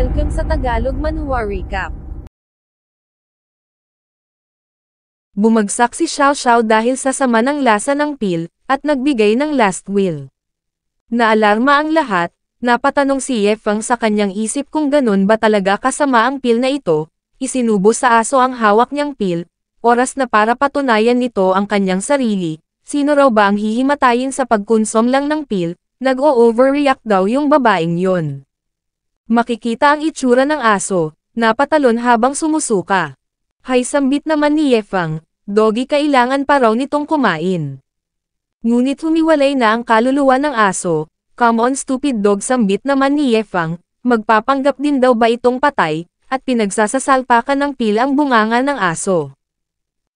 Welcome sa Tagalog Manhwa Recap. Bumagsak si Xiao Xiao dahil sa sama ng lasa ng pil, at nagbigay ng last will. Naalarma ang lahat, napatanong si Ye Feng sa kanyang isip kung ganun ba talaga kasama ang pil na ito, isinubo sa aso ang hawak niyang pil, oras na para patunayan nito ang kanyang sarili, sino raw ba ang hihimatayin sa pagkonsom lang ng pil, nag-o-overreact daw yung babaeng yon. Makikita ang itsura ng aso, napatalon habang sumusuka. Hay sambit naman ni Ye Feng, Doggy kailangan pa raw nitong kumain. Ngunit humiwalay na ang kaluluwa ng aso, come on stupid dog sambit naman ni Ye Feng, magpapanggap din daw ba itong patay, at pinagsasasalpakan ng pil ang bunganga ng aso.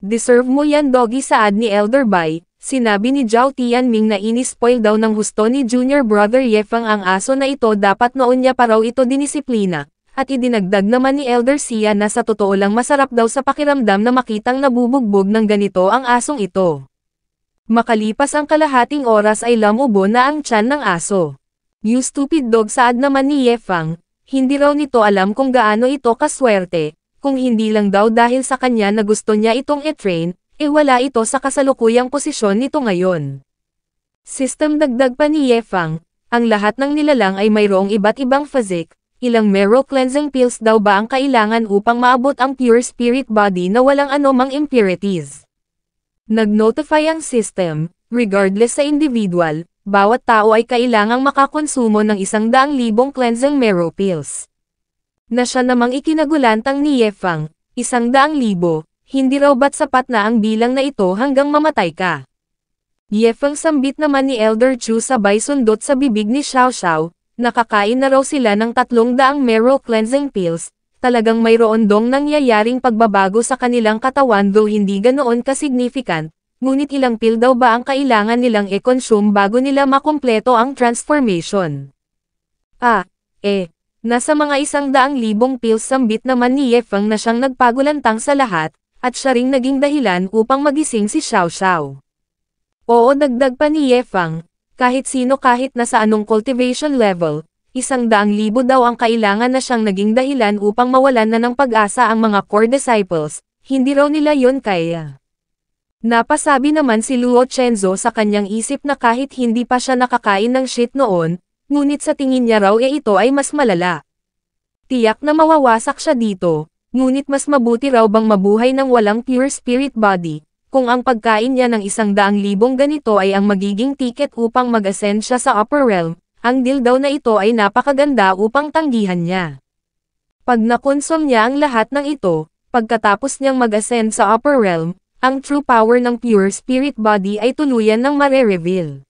Deserve mo yan doggy saad ni Elder Bai, sinabi ni Zhao Tianming na inispoil daw ng husto ni junior brother Ye Feng ang aso na ito dapat noon niya pa raw ito dinisiplina, at idinagdag naman ni Elder Xia na sa totoo lang masarap daw sa pakiramdam na makitang nabubugbog ng ganito ang asong ito. Makalipas ang kalahating oras ay lamubo na ang tiyan ng aso. You stupid dog saad naman ni Ye Feng, hindi raw nito alam kung gaano ito kaswerte, kung hindi lang daw dahil sa kanya na gusto niya itong i-train, wala ito sa kasalukuyang posisyon nito ngayon. System dagdag pa ni Ye Feng, ang lahat ng nilalang ay mayroong iba't ibang physique, ilang marrow cleansing pills daw ba ang kailangan upang maabot ang pure spirit body na walang anumang impurities. Nag-notify ang system, regardless sa individual, bawat tao ay kailangang makakonsumo ng 100,000 cleansing marrow pills. Na siya namang ikinagulantang ni Ye Feng, 100,000, hindi raw ba't sapat na ang bilang na ito hanggang mamatay ka. Ye Feng sambit naman ni Elder Chu sabay sundot sa bibig ni Xiao Xiao, nakakain na raw sila ng 300 marrow cleansing pills, talagang mayroon dong nangyayaring pagbabago sa kanilang katawan though hindi ganoon ka-significant, ngunit ilang pill daw ba ang kailangan nilang i-consume bago nila makumpleto ang transformation. Nasa mga 100,000 pills sambit naman ni Ye Feng na siyang nagpagulantang sa lahat, at siya ring naging dahilan upang magising si Xiao Xiao. Oo dagdag pa ni Ye Feng, kahit sino kahit nasa anong cultivation level, 100,000 daw ang kailangan na siyang naging dahilan upang mawalan na ng pag-asa ang mga core disciples, hindi raw nila yon kaya. Napasabi naman si Luo Chenzo sa kanyang isip na kahit hindi pa siya nakakain ng shit noon, ngunit sa tingin niya raw ito ay mas malala. Tiyak na mawawasak siya dito, ngunit mas mabuti raw bang mabuhay ng walang pure spirit body, kung ang pagkain niya ng 100,000 ganito ay ang magiging ticket upang mag-ascend siya sa upper realm, ang deal daw na ito ay napakaganda upang tanggihan niya. Pag nakonsom niya ang lahat ng ito, pagkatapos niyang mag-ascend sa upper realm, ang true power ng pure spirit body ay tuluyan ng mare-reveal.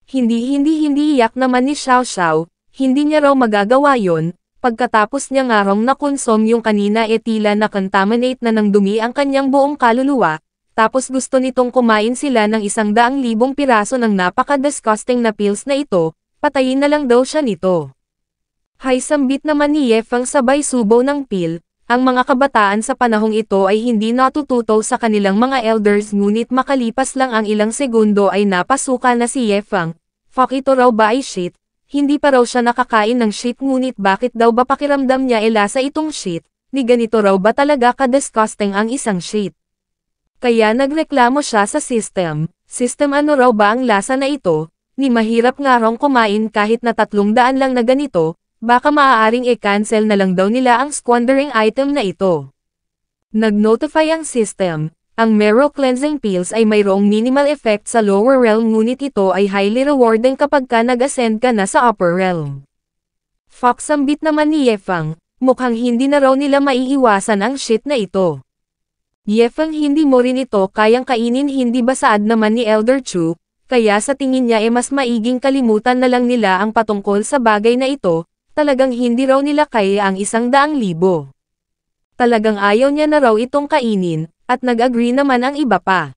Hindi iyak naman ni Xiao Xiao, hindi niya raw magagawa yon. Pagkatapos niya nga rong nakonsom yung kanina tila na contaminate na ng dumi ang kanyang buong kaluluwa, tapos gusto nitong kumain sila ng 100,000 piraso ng napaka-disgusting na pills na ito, patayin na lang daw siya nito. Hay sambit naman ni Ye Feng sabay subo ng pill, ang mga kabataan sa panahong ito ay hindi natututo sa kanilang mga elders ngunit makalipas lang ang ilang segundo ay napasuka na si Ye Feng, fuck ito raw ba ay shit? Hindi pa raw siya nakakain ng shit ngunit bakit daw ba pakiramdam niya lasa itong shit, ni ganito raw ba talaga ka-disgusting ang isang shit. Kaya nagreklamo siya sa system ano raw ba ang lasa na ito, ni mahirap nga raw kumain kahit na 300 lang na ganito, baka maaaring i-cancel na lang daw nila ang squandering item na ito. Nag-notify ang system. Ang marrow cleansing pills ay mayroong minimal effect sa lower realm ngunit ito ay highly rewarding kapag ka nag-ascend ka na sa upper realm. Fuck sambit naman ni Ye Feng, mukhang hindi na raw nila maiiwasan ang shit na ito. Ye Feng hindi mo rin ito kayang kainin hindi ba saad naman ni Elder Chu, kaya sa tingin niya mas maiging kalimutan na lang nila ang patungkol sa bagay na ito, talagang hindi raw nila kaya ang 100,000. Talagang ayaw niya na raw itong kainin, at nag-agree naman ang iba pa.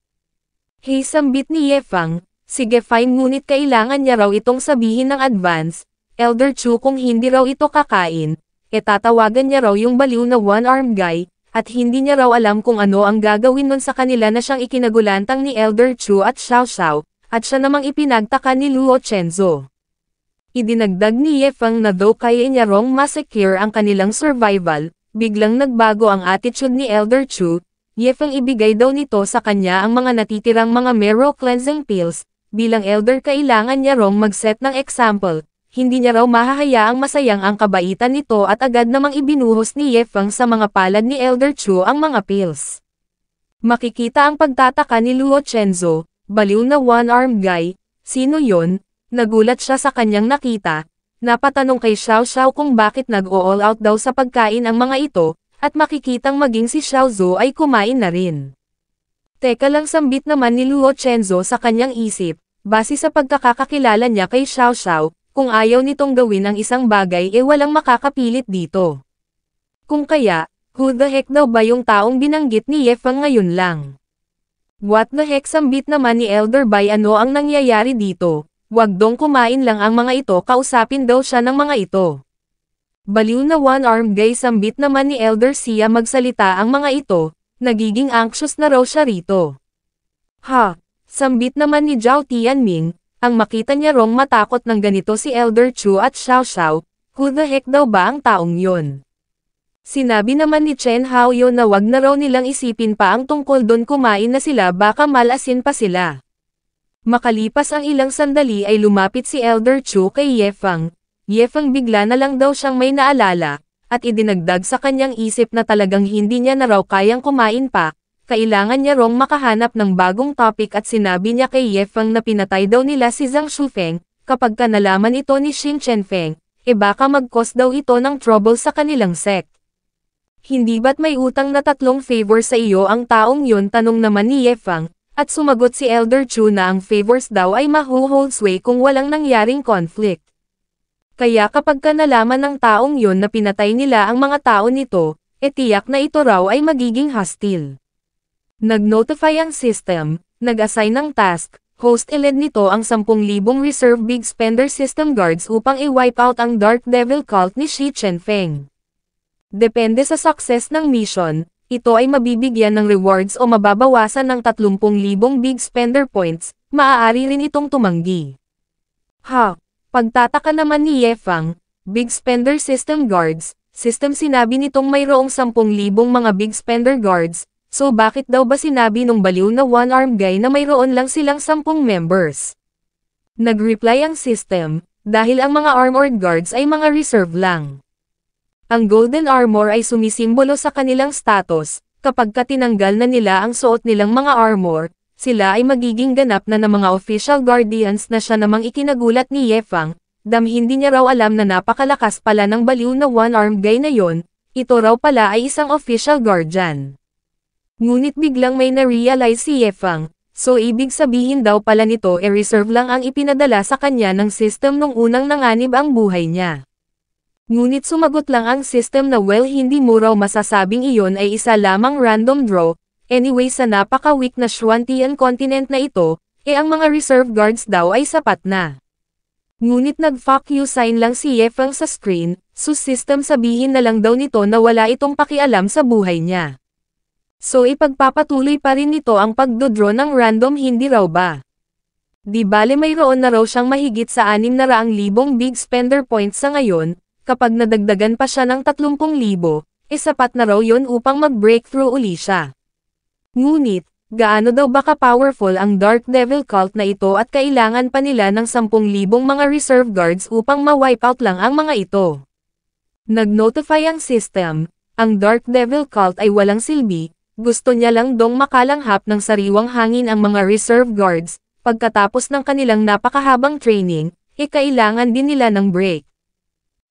Hey sambit ni Ye Feng, sige fine ngunit kailangan niya raw itong sabihin ng advance, Elder Chu kung hindi raw ito kakain, tatawagan niya raw yung baliw na one-armed guy, at hindi niya raw alam kung ano ang gagawin nun sa kanila na siyang ikinagulantang ni Elder Chu at Xiao Xiao, at siya namang ipinagtaka ni Luo Chenzo. Idinagdag ni Ye Feng na though kaya niya rong masecure ang kanilang survival, biglang nagbago ang attitude ni Elder Chu. Ye Feng ibigay daw nito sa kanya ang mga natitirang mga marrow cleansing pills, bilang elder kailangan niya rong mag-set ng example, hindi niya raw mahahayaang masayang ang kabaitan nito at agad namang ibinuhos ni Ye Feng sa mga palad ni Elder Chu ang mga pills. Makikita ang pagtataka ni Luo Chenzo, baliw na one-armed guy, sino yon? Nagulat siya sa kanyang nakita, napatanong kay Xiao Xiao kung bakit nag-all out daw sa pagkain ang mga ito, at makikitang maging si Xiao Zhou ay kumain na rin. Teka lang, sambit naman ni Luo Chenzo sa kanyang isip, base sa pagkakakilala niya kay Xiao Xiao, kung ayaw nitong gawin ang isang bagay walang makakapilit dito. Kung kaya, who the heck daw ba yung taong binanggit ni Ye Feng ngayon lang? What the heck, sambit naman ni Elder Bai, ano ang nangyayari dito? Wag dong kumain lang ang mga ito, kausapin daw siya ng mga ito. Baliw na one-armed guy, sambit naman ni Elder Sia, magsalita ang mga ito, nagiging anxious na raw siya rito. Ha, sambit naman ni Zhao Tianming, ang makita niya rong matakot ng ganito si Elder Chu at Xiao Xiao, who the heck daw ba ang taong yon? Sinabi naman ni Chen Haoyo na wag na raw nilang isipin pa ang tungkol doon, kumain na sila, baka malasin pa sila. Makalipas ang ilang sandali ay lumapit si Elder Chu kay Ye Feng. Ye Feng bigla na lang daw siyang may naalala, at idinagdag sa kanyang isip na talagang hindi niya na raw kayang kumain pa, kailangan niya rong makahanap ng bagong topic at sinabi niya kay Ye Feng na pinatay daw nila si Zhang Shufeng, kapag ka nalaman ito ni Xin Chenfeng, baka mag-cause daw ito ng trouble sa kanilang sect. Hindi ba't may utang na 3 favor sa iyo ang taong yun, tanong naman ni Ye Feng. At sumagot si Elder Chu na ang favors daw ay maho-hold sway kung walang nangyaring conflict. Kaya kapag ka nalaman ng taong yon na pinatay nila ang mga tao nito, tiyak na ito raw ay magiging hostile. Nag-notify ang system, nag-assign ng task, host iled nito ang 10,000 reserve big spender system guards upang i-wipe out ang Dark Devil cult ni Shi Chenfeng. Depende sa success ng mission, ito ay mabibigyan ng rewards o mababawasan ng 30,000 big spender points, maaari rin itong tumanggi. Ha, pagtataka naman ni Ye Feng, big spender system guards, system sinabi nitong mayroong 10,000 mga big spender guards, so bakit daw ba sinabi nung baliw na one-armed guy na mayroon lang silang 10 members? Nag-reply ang system, dahil ang mga armored guards ay mga reserve lang. Ang golden armor ay sumisimbolo sa kanilang status, kapag katinanggal na nila ang suot nilang mga armor, sila ay magiging ganap na ng mga official guardians na siya namang ikinagulat ni Ye Feng, hindi niya raw alam na napakalakas pala ng baliw na one-armed guy na yon, ito raw pala ay isang official guardian. Ngunit biglang may na-realize si Ye Feng, so ibig sabihin daw pala nito reserve lang ang ipinadala sa kanya ng system nung unang nanganib ang buhay niya. Ngunit sumagot lang ang system na well, hindi mo raw masasabing iyon ay isa lamang random draw, anyway sa napaka-weak na Xuantian continent na ito, ang mga reserve guards daw ay sapat na. Ngunit nag-fuck you sign lang si Ye Feng sa screen, so system sabihin na lang daw nito na wala itong pakialam sa buhay niya. So ipagpapatuloy pa rin nito ang pagdodraw ng random, hindi raw ba? Di bale mayroon na raw siyang mahigit sa 600,000 big spender points sa ngayon. Kapag nadagdagan pa siya ng 30,000, sapat na raw yon upang mag-breakthrough uli siya. Ngunit, gaano daw ba ka-powerful ang Dark Devil cult na ito at kailangan pa nila ng 10,000 mga reserve guards upang ma-wipe out lang ang mga ito? Nag-notify ang system, ang Dark Devil cult ay walang silbi, gusto niya lang dong makalanghap ng sariwang hangin ang mga reserve guards, pagkatapos ng kanilang napakahabang training, kailangan din nila ng break.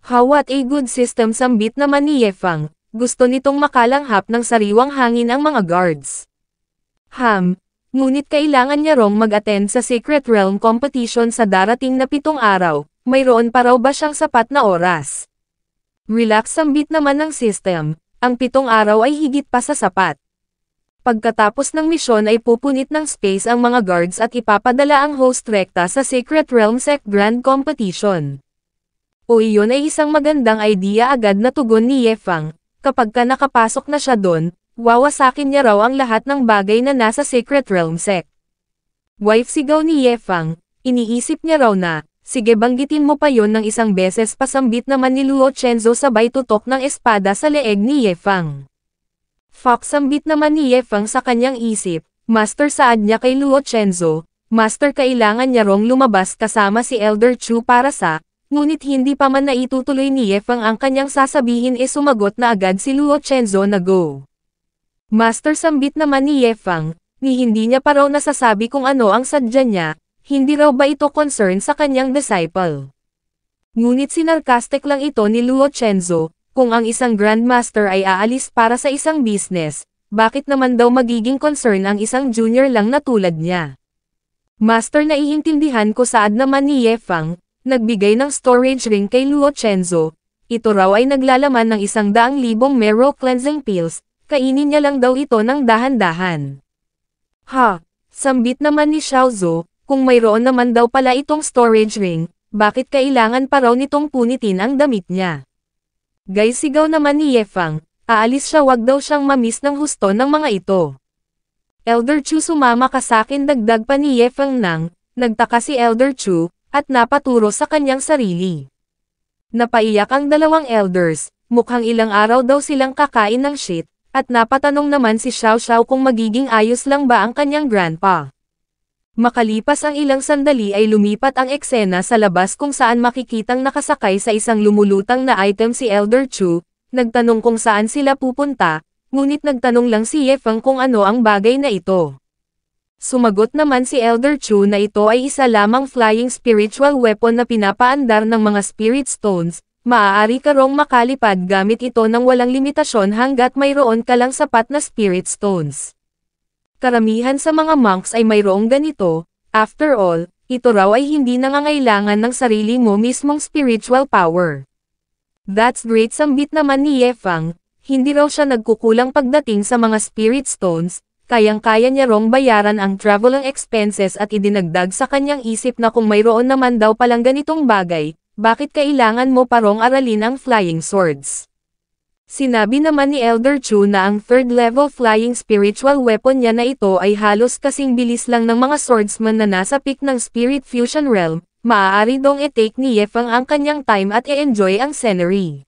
What a good system, sambit naman ni Ye Feng, gusto nitong makalanghap ng sariwang hangin ang mga guards. Ngunit kailangan niya rong mag-attend sa Secret Realm competition sa darating na 7 araw, mayroon pa raw ba siyang sapat na oras? Relax, sambit naman ng system, ang 7 araw ay higit pa sa sapat. Pagkatapos ng misyon ay pupunit ng space ang mga guards at ipapadala ang host rekta sa Secret Realm Sect Grand Competition. O iyon ay isang magandang idea, agad na tugon ni Ye Feng, kapag ka nakapasok na siya doon, wawasakin niya raw ang lahat ng bagay na nasa Secret Realm Sect. Wife, sigaw ni Ye Feng, iniisip niya raw na, sige banggitin mo pa yon ng isang beses, pasambit naman ni Luo Chenzo sabay tutok ng espada sa leeg ni Ye Feng. Fuck, sambit naman ni Ye Feng sa kanyang isip, Master, saad niya kay Luo Chenzo, Master, kailangan niya rong lumabas kasama si Elder Chu para sa, ngunit hindi pa man naitutuloy ni Ye Feng ang kanyang sasabihin sumagot na agad si Luo Chenzo na go. Master, sambit naman ni Ye Feng, ni hindi niya pa raw nasasabi kung ano ang sadya niya, hindi raw ba ito concern sa kanyang disciple. Ngunit sinarcastic lang ito ni Luo Chenzo, kung ang isang Grandmaster ay aalis para sa isang business, bakit naman daw magiging concern ang isang junior lang na tulad niya? Master, naiintindihan ko, saad naman ni Ye Feng, nagbigay ng storage ring kay Luo Chenzo, ito raw ay naglalaman ng 100,000 marrow cleansing pills, kainin niya lang daw ito ng dahan-dahan. Ha, sambit naman ni Xiaozu, kung mayroon naman daw pala itong storage ring, bakit kailangan pa raw nitong punitin ang damit niya? Guys, sigaw naman ni Ye Feng, aalis siya, wag daw siyang mamiss ng husto ng mga ito. Elder Chu, sumama ka sakin, dagdag pa ni Ye Feng nang, nagtaka si Elder Chu, at napaturo sa kanyang sarili. Napaiyak ang dalawang elders, mukhang ilang araw daw silang kakain ng shit, at napatanong naman si Xiao Xiao kung magiging ayos lang ba ang kanyang grandpa. Makalipas ang ilang sandali ay lumipat ang eksena sa labas kung saan makikitang nakasakay sa isang lumulutang na item si Elder Chu, nagtanong kung saan sila pupunta, ngunit nagtanong lang si Ye Feng kung ano ang bagay na ito. Sumagot naman si Elder Chu na ito ay isa lamang flying spiritual weapon na pinapaandar ng mga spirit stones, maaari ka rong makalipad gamit ito ng walang limitasyon hanggat mayroon ka lang sapat na spirit stones. Karamihan sa mga monks ay mayroong ganito, after all, ito raw ay hindi nangangailangan ng sarili mo mismong spiritual power. That's great, sambit naman ni Ye Feng, hindi raw siya nagkukulang pagdating sa mga spirit stones, kayang-kaya niya rong bayaran ang traveling expenses at idinagdag sa kanyang isip na kung mayroon naman daw palang ganitong bagay, bakit kailangan mo pa rong aralin ang flying swords? Sinabi naman ni Elder Chu na ang third level flying spiritual weapon niya na ito ay halos kasing bilis lang ng mga swordsman na nasa peak ng spirit fusion realm, maaari dong i-take ni Ye Feng ang kanyang time at i-enjoy ang scenery.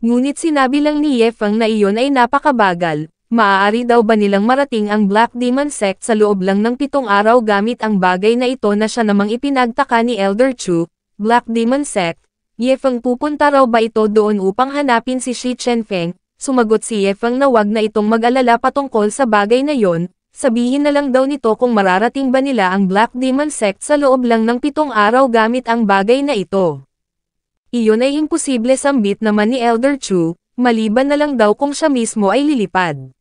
Ngunit sinabi lang ni Ye Feng na iyon ay napakabagal, maaari daw ba nilang marating ang Black Demon Sect sa loob lang ng 7 araw gamit ang bagay na ito na siya namang ipinagtaka ni Elder Chu, Black Demon Sect, Ye Feng, pupunta raw ba ito doon upang hanapin si Shi Chenfeng? Sumagot si Ye Feng na wag na itong mag-alala patungkol sa bagay na yon, sabihin na lang daw nito kung mararating ba nila ang Black Demon Sect sa loob lang ng 7 araw gamit ang bagay na ito. Iyon ay imposible, sambit naman ni Elder Chu, maliban na lang daw kung siya mismo ay lilipad.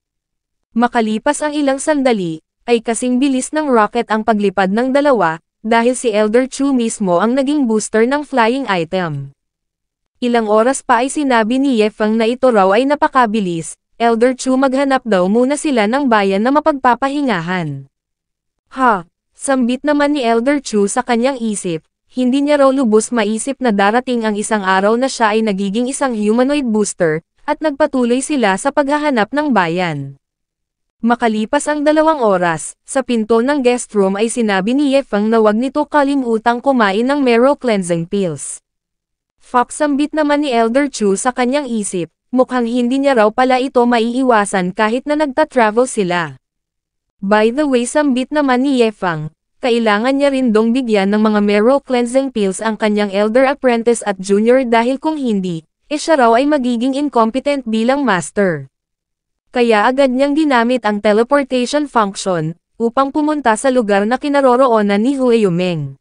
Makalipas ang ilang sandali, ay kasing bilis ng rocket ang paglipad ng dalawa, dahil si Elder Chu mismo ang naging booster ng flying item. Ilang oras pa ay sinabi ni Ye Feng na ito raw ay napakabilis, Elder Chu, maghanap daw muna sila ng bayan na mapagpapahingahan. Ha, sambit naman ni Elder Chu sa kanyang isip, hindi niya raw lubos maisip na darating ang isang araw na siya ay nagiging isang humanoid booster, at nagpatuloy sila sa paghahanap ng bayan. Makalipas ang 2 oras, sa pinto ng guest room ay sinabi ni Ye Feng na wag nito kalimutang kumain ng marrow cleansing pills. Fuck, sambit naman ni Elder Chu sa kanyang isip, mukhang hindi niya raw pala ito maiiwasan kahit na nagta-travel sila. By the way, sambit naman ni Ye Feng, kailangan niya rin dong bigyan ng mga marrow cleansing pills ang kanyang elder apprentice at junior dahil kung hindi, siya raw ay magiging incompetent bilang master. Kaya agad niyang ginamit ang teleportation function, upang pumunta sa lugar na kinaroroonan ni Hue Yumeng.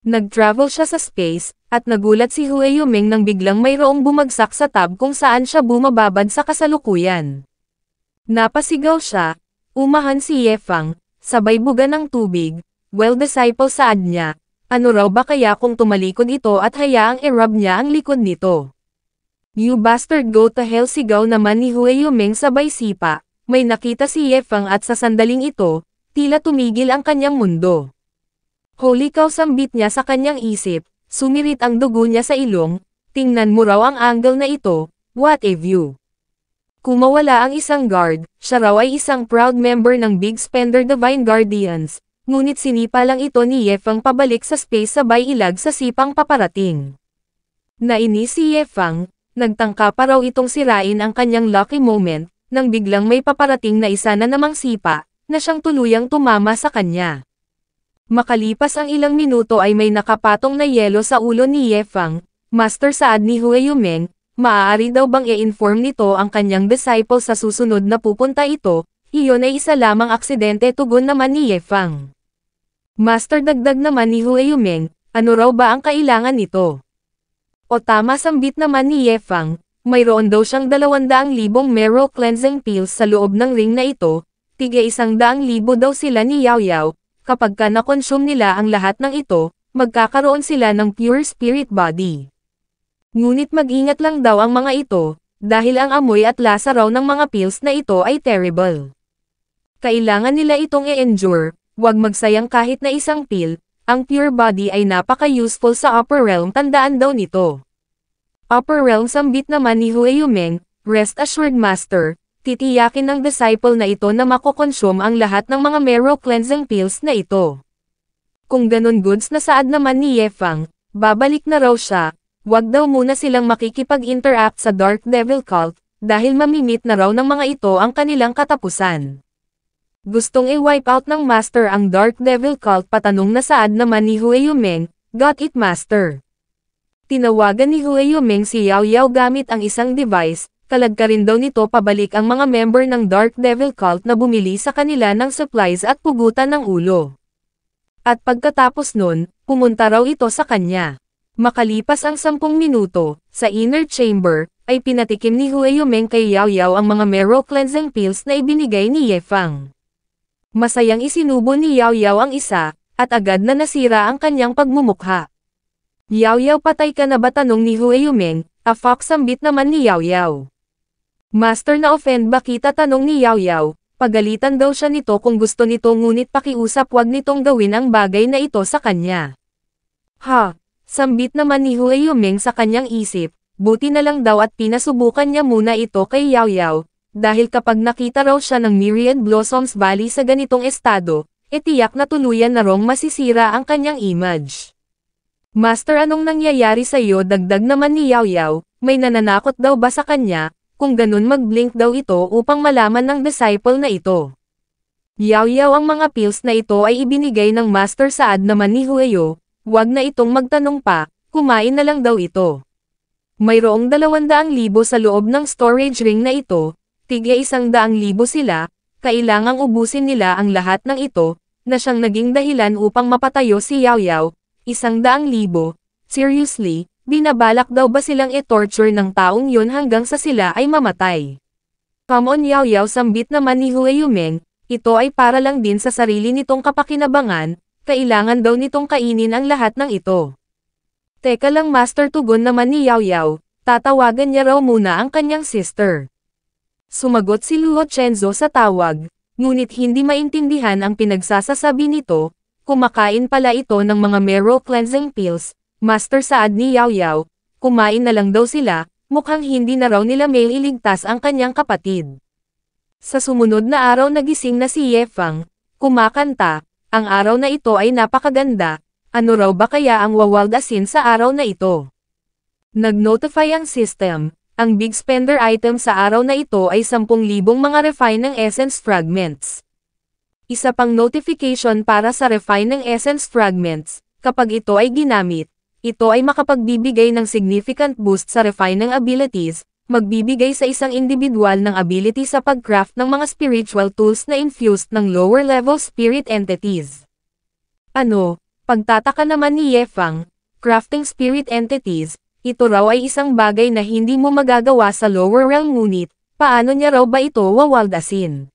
Nag-travel siya sa space, at nagulat si Hue Yumeng nang biglang mayroong bumagsak sa tab kung saan siya bumababad sa kasalukuyan. Napasigaw siya, umahan si Ye Feng, sabay buga ng tubig, well disciple, saad niya, ano raw ba kaya kung tumalikod ito at hayaang i-rub niya ang likod nito? You bastard, go to hell, sigaw naman ni Hue Yumeng sabay sipa, may nakita si Ye Feng at sa sandaling ito, tila tumigil ang kanyang mundo. Holy cow, sambit niya sa kanyang isip, sumirit ang dugo niya sa ilong, tingnan mo raw ang angle na ito, what a view. Kung mawala ang isang guard, siya raw ay isang proud member ng Big Spender Divine Guardians, ngunit sinipa lang ito ni Yefang pabalik sa space sabay ilag sa sipang paparating. Nainis si Yefang, nagtangka pa raw itong sirain ang kanyang lucky moment, nang biglang may paparating na isa na namang sipa, na siyang tuluyang tumama sa kanya. Makalipas ang ilang minuto ay may nakapatong na yelo sa ulo ni Yefang, Master saad ni Huayumeng, maaari daw bang i-inform nito ang kanyang disciple sa susunod na pupunta ito, iyon ay isa lamang aksidente tugon naman ni Yefang. Master dagdag naman ni Huayumeng, ano raw ba ang kailangan nito? O tama sambit naman ni Yefang, mayroon daw siyang 200,000 marrow cleansing pills sa loob ng ring na ito, tiga 100,000 daw sila ni Yao Yao, kapag ka na-consume nila ang lahat ng ito, magkakaroon sila ng pure spirit body. Ngunit mag-ingat lang daw ang mga ito, dahil ang amoy at lasa raw ng mga pills na ito ay terrible. Kailangan nila itong i-endure, huwag magsayang kahit na isang pill, ang pure body ay napaka-useful sa upper realm tandaan daw nito. Upper realm sambit naman ni Huayumeng, rest assured master, titiyakin ng disciple na ito na makokonsume ang lahat ng mga marrow cleansing pills na ito. Kung ganun goods na saad naman ni Yefang, babalik na raw siya. Huwag daw muna silang makikipag-interact sa Dark Devil Cult, dahil mamimit na raw ng mga ito ang kanilang katapusan. Gustong i-wipe out ng Master ang Dark Devil Cult patanong na saad naman ni Huayumeng, got it Master. Tinawagan ni Huayumeng si Yao Yao gamit ang isang device, kalagka rin daw nito pabalik ang mga member ng Dark Devil Cult na bumili sa kanila ng supplies at pugutan ng ulo. At pagkatapos nun, pumunta raw ito sa kanya. Makalipas ang 10 minuto, sa inner chamber, ay pinatikim ni Huayumeng kay Yao Yao ang mga marrow cleansing pills na ibinigay ni Yefang. Masayang isinubo ni Yao Yao ang isa, at agad na nasira ang kanyang pagmumukha. Yao Yao patay ka na ba tanong ni Huayumeng, a fox sambit naman ni Yao Yao. Master na offend ba kita tanong ni Yao Yao, pagalitan daw siya nito kung gusto nito ngunit pakiusap wag nitong gawin ang bagay na ito sa kanya. Ha? Sambit naman ni Huayumeng sa kanyang isip, buti na lang daw at pinasubukan niya muna ito kay Yao Yao, dahil kapag nakita raw siya ng Myriad Blossoms Valley sa ganitong estado, tiyak na tuluyan na rong masisira ang kanyang image. Master anong nangyayari sa iyo dagdag naman ni Yao Yao, may nananakot daw ba sa kanya, kung ganun mag-blink daw ito upang malaman ng disciple na ito. Yao Yao ang mga pills na ito ay ibinigay ng Master saad naman ni Huayo. Huwag na itong magtanong pa, kumain na lang daw ito. Mayroong 200,000 sa loob ng storage ring na ito, tiga 100,000 sila, kailangang ubusin nila ang lahat ng ito, na siyang naging dahilan upang mapatayo si Yao Yao, 100,000. Seriously, binabalak daw ba silang i-torture ng taong yun hanggang sa sila ay mamatay? Come on Yao Yao sambit naman ni Huayumeng, ito ay para lang din sa sarili nitong kapakinabangan, kailangan daw nitong kainin ang lahat ng ito. Teka lang Master tugon naman ni Yao Yao, tatawagan niya raw muna ang kanyang sister. Sumagot si Luo Chenzo sa tawag, ngunit hindi maintindihan ang pinagsasasabi nito, kumakain pala ito ng mga marrow cleansing pills, Master saad ni Yao Yao, kumain na lang daw sila, mukhang hindi na raw nila may iligtas ang kanyang kapatid. Sa sumunod na araw nagising na si Yefang, kumakanta. Ang araw na ito ay napakaganda, ano raw ba kaya ang wawaldasin sa araw na ito? Nag-notify ang system, ang big spender item sa araw na ito ay 10,000 mga refine ng essence fragments. Isa pang notification para sa refine ng essence fragments, kapag ito ay ginamit, ito ay makapagbibigay ng significant boost sa refine ng abilities, magbibigay sa isang individual ng ability sa pag-craft ng mga spiritual tools na infused ng lower-level spirit entities. Ano, pagtataka naman ni Yefang, crafting spirit entities, ito raw ay isang bagay na hindi mo magagawa sa lower realm ngunit, paano niya raw ba ito wawaldasin?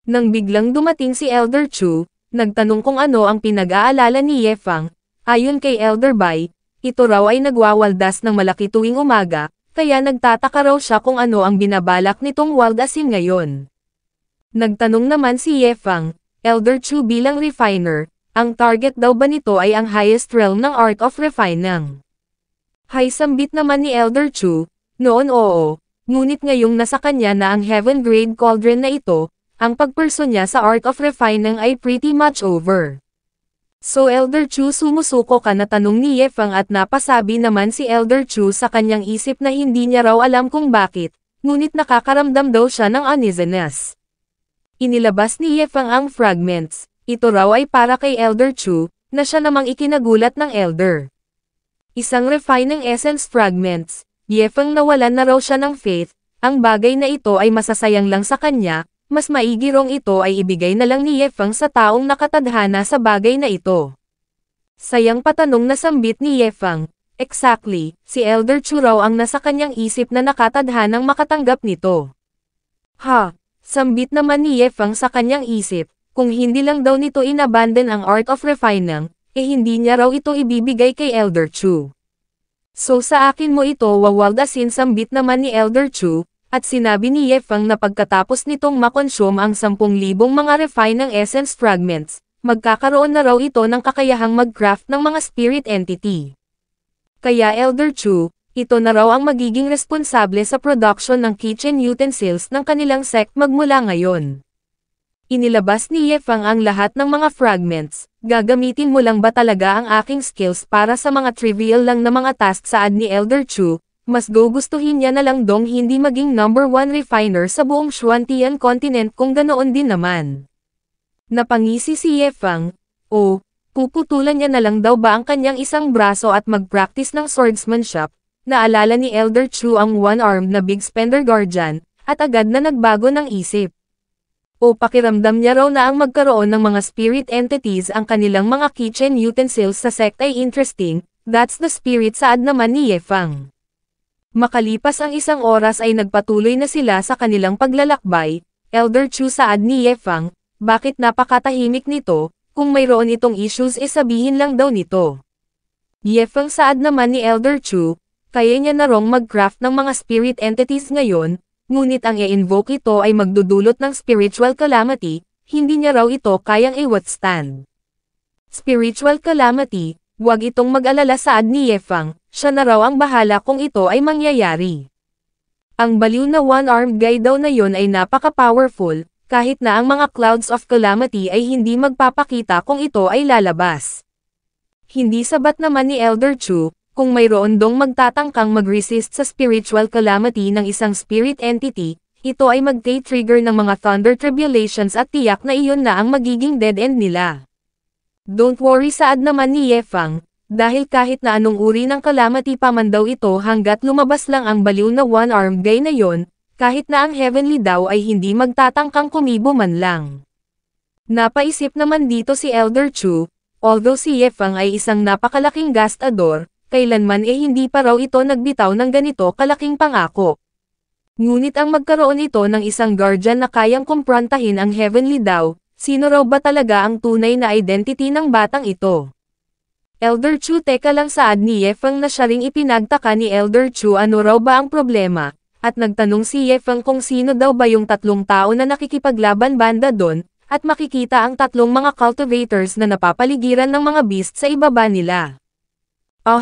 Nang biglang dumating si Elder Chu, nagtanong kung ano ang pinag-aalala ni Yefang, ayon kay Elder Bai, ito raw ay nagwawaldas ng malaki tuwing umaga, kaya nagtataka raw siya kung ano ang binabalak nitong waldasin ngayon. Nagtanong naman si Yefang, Elder Chu bilang refiner, ang target daw ba nito ay ang highest realm ng art of refining? Hay sambit naman ni Elder Chu, noon oo, ngunit ngayong nasa kanya na ang heaven grade cauldron na ito, ang pagpurso niya sa Art of Refining ay pretty much over. So Elder Chu, sumusuko ka na, tanong ni Ye Feng, at napasabi naman si Elder Chu sa kanyang isip na hindi niya raw alam kung bakit, ngunit nakakaramdam daw siya ng uneasiness. Inilabas ni Ye Feng ang fragments, ito raw ay para kay Elder Chu, na siya namang ikinagulat ng Elder. Isang refining essence fragments, Ye Feng, nawalan na raw siya ng faith, ang bagay na ito ay masasayang lang sa kanya. Mas maigirong ito ay ibigay na lang ni Ye Feng sa taong nakatadhana sa bagay na ito. Sayang, patanong na sambit ni Ye Feng. Exactly, si Elder Chu raw ang nasa kanyang isip na nakatadhanang makatanggap nito. Ha, sambit naman ni Ye Feng sa kanyang isip, kung hindi lang daw nito inabandon ang Art of Refining, hindi niya raw ito ibibigay kay Elder Chu. So sa akin mo ito wawaldasin, sambit naman ni Elder Chu. At sinabi ni Ye Feng na pagkatapos nitong makonsume ang 10,000 mga refining essence fragments, magkakaroon na raw ito ng kakayahang mag-craft ng mga spirit entity. Kaya Elder Chu, ito na raw ang magiging responsable sa production ng kitchen utensils ng kanilang sect magmula ngayon. Inilabas ni Ye Feng ang lahat ng mga fragments. Gagamitin mo lang ba talaga ang aking skills para sa mga trivial lang na mga tasks, saad ni Elder Chu? Mas gugustuhin niya na lang dong hindi maging number 1 refiner sa buong Xuantian continent kung ganoon din naman. Napangisi si Ye Feng, puputulan niya na lang daw ba ang kanyang isang braso at mag-practice ng swordsmanship. Naalala ni Elder Chu ang one-armed na Big Spender Guardian, at agad na nagbago ng isip. Pakiramdam niya raw na ang magkaroon ng mga spirit entities ang kanilang mga kitchen utensils sa sect ay interesting. That's the spirit, saad naman ni Ye Feng. Makalipas ang 1 oras ay nagpatuloy na sila sa kanilang paglalakbay. Elder Chu, saad ni Ye Feng, bakit napakatahimik nito, kung mayroon itong issues sabihin lang daw nito. Ye Feng, saad naman ni Elder Chu, kaya niya na rong mag-craft ng mga spirit entities ngayon, ngunit ang i-invoke ito ay magdudulot ng spiritual calamity, hindi niya raw ito kayang i-withstand. Spiritual calamity, wag itong mag-alala, saad ni Ye Feng. Siya na raw ang bahala kung ito ay mangyayari. Ang baliw na one-armed guy daw na yon ay napaka-powerful, kahit na ang mga clouds of calamity ay hindi magpapakita kung ito ay lalabas. Hindi sabat naman ni Elder Chu, kung mayroon dong magtatangkang mag-resist sa spiritual calamity ng isang spirit entity, ito ay mag-trigger ng mga thunder tribulations at tiyak na iyon na ang magiging dead end nila. Don't worry, saad naman ni Ye Feng. Dahil kahit na anong uri ng calamity pa man daw ito hanggat lumabas lang ang baliw na one-armed guy na yon, kahit na ang heavenly daw ay hindi magtatangkang kumibo man lang. Napaisip naman dito si Elder Chu, although si Ye Feng ay isang napakalaking gastador, kailanman hindi pa raw ito nagbitaw ng ganito kalaking pangako. Ngunit ang magkaroon ito ng isang guardian na kayang kumprontahin ang heavenly daw, sino raw ba talaga ang tunay na identity ng batang ito? Elder Chu, teka lang, saad ni Ye Feng na siya ring ipinagtaka ni Elder Chu ano raw ba ang problema, at nagtanong si Ye Feng kung sino daw ba yung 3 tao na nakikipaglaban banda doon, at makikita ang 3 mga cultivators na napapaligiran ng mga beast sa ibaba nila.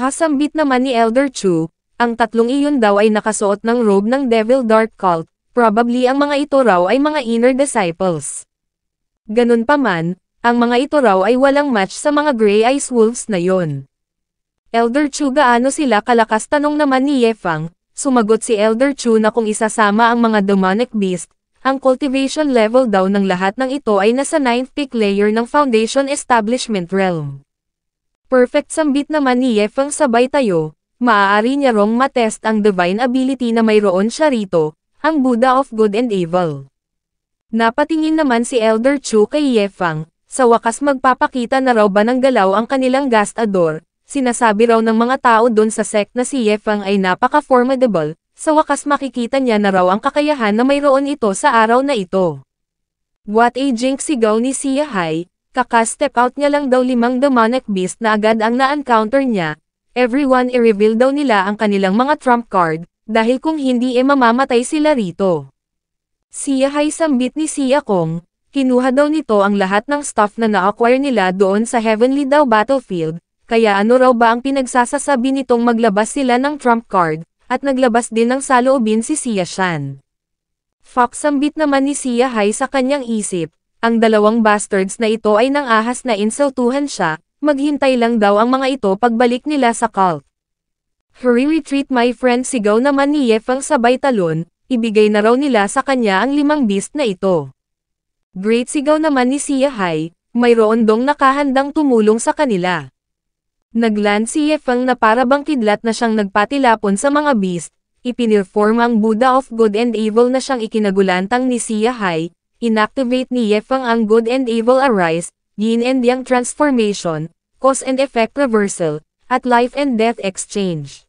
Sambit naman ni Elder Chu, ang 3 iyon daw ay nakasuot ng robe ng Devil Dark Cult, probably ang mga ito raw ay mga inner disciples. Ganun pa man, ang mga ito raw ay walang match sa mga Grey Eyes Wolves na yon. Elder Chu, gaano sila kalakas, tanong naman ni Ye Feng. Sumagot si Elder Chu na kung isasama ang mga demonic beast, ang cultivation level daw ng lahat ng ito ay nasa 9th peak layer ng Foundation Establishment Realm. Perfect, sambit naman ni Ye Feng sabay tayo, maaari niya rong matest ang divine ability na mayroon siya rito, ang Buddha of Good and Evil. Napatingin naman si Elder Chu kay Ye Feng. Sa wakas magpapakita na raw ba ng galaw ang kanilang gastador, sinasabi raw ng mga tao doon sa sect na si Ye Feng ay napaka-formidable, sa wakas makikita niya na raw ang kakayahan na mayroon ito sa araw na ito. What a jinx, sigaw ni Xia Hai, kaka-step out niya lang daw 5 demonic beast na agad ang na-encounter niya, everyone i-reveal daw nila ang kanilang mga trump card, dahil kung hindi mamamatay sila rito. Xia Hai, sambit ni Xia Kong. Kinuha daw nito ang lahat ng stuff na na-acquire nila doon sa Heavenly daw battlefield, kaya ano raw ba ang pinagsasasabi nitong maglabas sila ng trump card, at naglabas din ng saloobin si Xia Shan. Fox sambit naman ni Sia Hai sa kanyang isip, ang dalawang bastards na ito ay nang-ahas na insultuhan siya, maghintay lang daw ang mga ito pagbalik nila sa cult. Hurry retreat my friend, sigaw naman ni Yefeng sabay talon, ibigay na raw nila sa kanya ang 5 beast na ito. Great, sigaw naman ni Sia Hai, mayroon dong nakahandang tumulong sa kanila. Nagland si Yefeng na para bang kidlat na siyang nagpatilapon sa mga beast, ipinirform ang Buddha of Good and Evil na siyang ikinagulantang ni Sia Hai, inactivate ni Yefeng ang Good and Evil Arise, Yin and Yang Transformation, Cause and Effect Reversal, at Life and Death Exchange.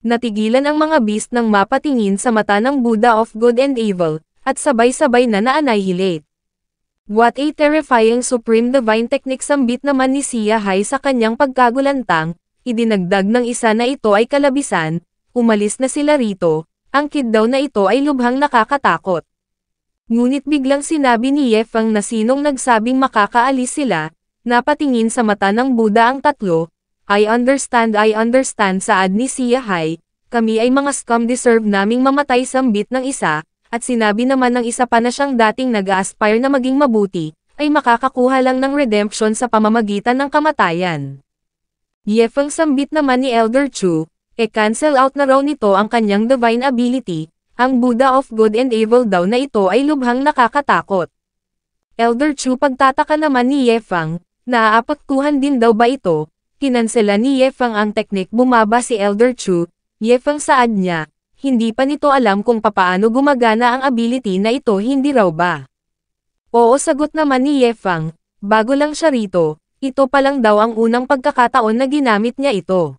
Natigilan ang mga beast nang mapatingin sa mata ng Buddha of Good and Evil, at sabay-sabay na na-annihilate. What a terrifying supreme divine technique, sambit naman ni Sia Hai sa kanyang pagkagulantang, idinagdag ng isa na ito ay kalabisan, umalis na sila rito, ang kid daw na ito ay lubhang nakakatakot. Ngunit biglang sinabi ni Yefeng na sinong nagsabing makakaalis sila, napatingin sa mata ng Buddha ang tatlo, I understand saad ni Sia Hai, kami ay mga scum, deserve naming mamatay, sambit ng isa, at sinabi naman ng isa pa na siyang dating nag-aspire na maging mabuti, ay makakakuha lang ng redemption sa pamamagitan ng kamatayan. Yefeng sambit naman ni Elder Chu, cancel out na raw nito ang kanyang divine ability, ang Buddha of Good and Evil daw na ito ay lubhang nakakatakot. Elder Chu, pagtataka naman ni Yefeng, naaapektuhan din daw ba ito, kinansela ni Yefeng ang teknik, bumaba si Elder Chu, Yefeng saad niya, hindi pa nito alam kung papaano gumagana ang ability na ito, hindi raw ba? Oo, sagot naman ni Yefeng, bago lang siya rito, ito pa lang daw ang unang pagkakataon na ginamit niya ito.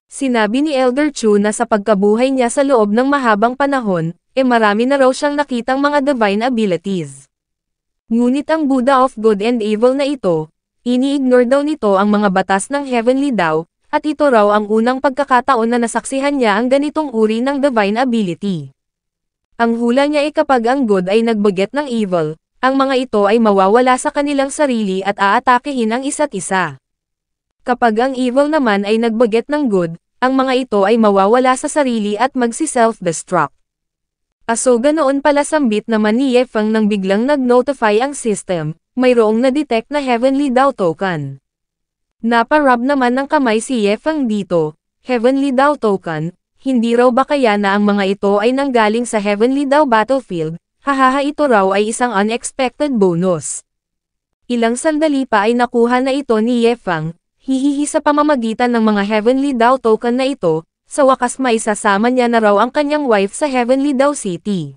Sinabi ni Elder Chu na sa pagkabuhay niya sa loob ng mahabang panahon, marami na raw siyang nakitang mga divine abilities. Ngunit ang Buddha of Good and Evil na ito, ini-ignore daw nito ang mga batas ng Heavenly Dao, at ito raw ang unang pagkakataon na nasaksihan niya ang ganitong uri ng divine ability. Ang hula niya ay kapag ang good ay nagbaget ng evil, ang mga ito ay mawawala sa kanilang sarili at aatakehin ang isa't isa. Kapag ang evil naman ay nagbaget ng good, ang mga ito ay mawawala sa sarili at magsi-self-destruct. Aso ganoon pala, sambit naman ni Yefeng nang biglang nag-notify ang system, mayroong na-detect na Heavenly Dao token. Naparab naman ng kamay si Yefeng dito, Heavenly Dao token, hindi raw ba kaya na ang mga ito ay nanggaling sa Heavenly Dao battlefield, hahaha, ito raw ay isang unexpected bonus. Ilang sandali pa ay nakuha na ito ni Yefeng, hihihi sa pamamagitan ng mga Heavenly Dao token na ito, sa wakas maisasama niya na raw ang kanyang wife sa Heavenly Dao City.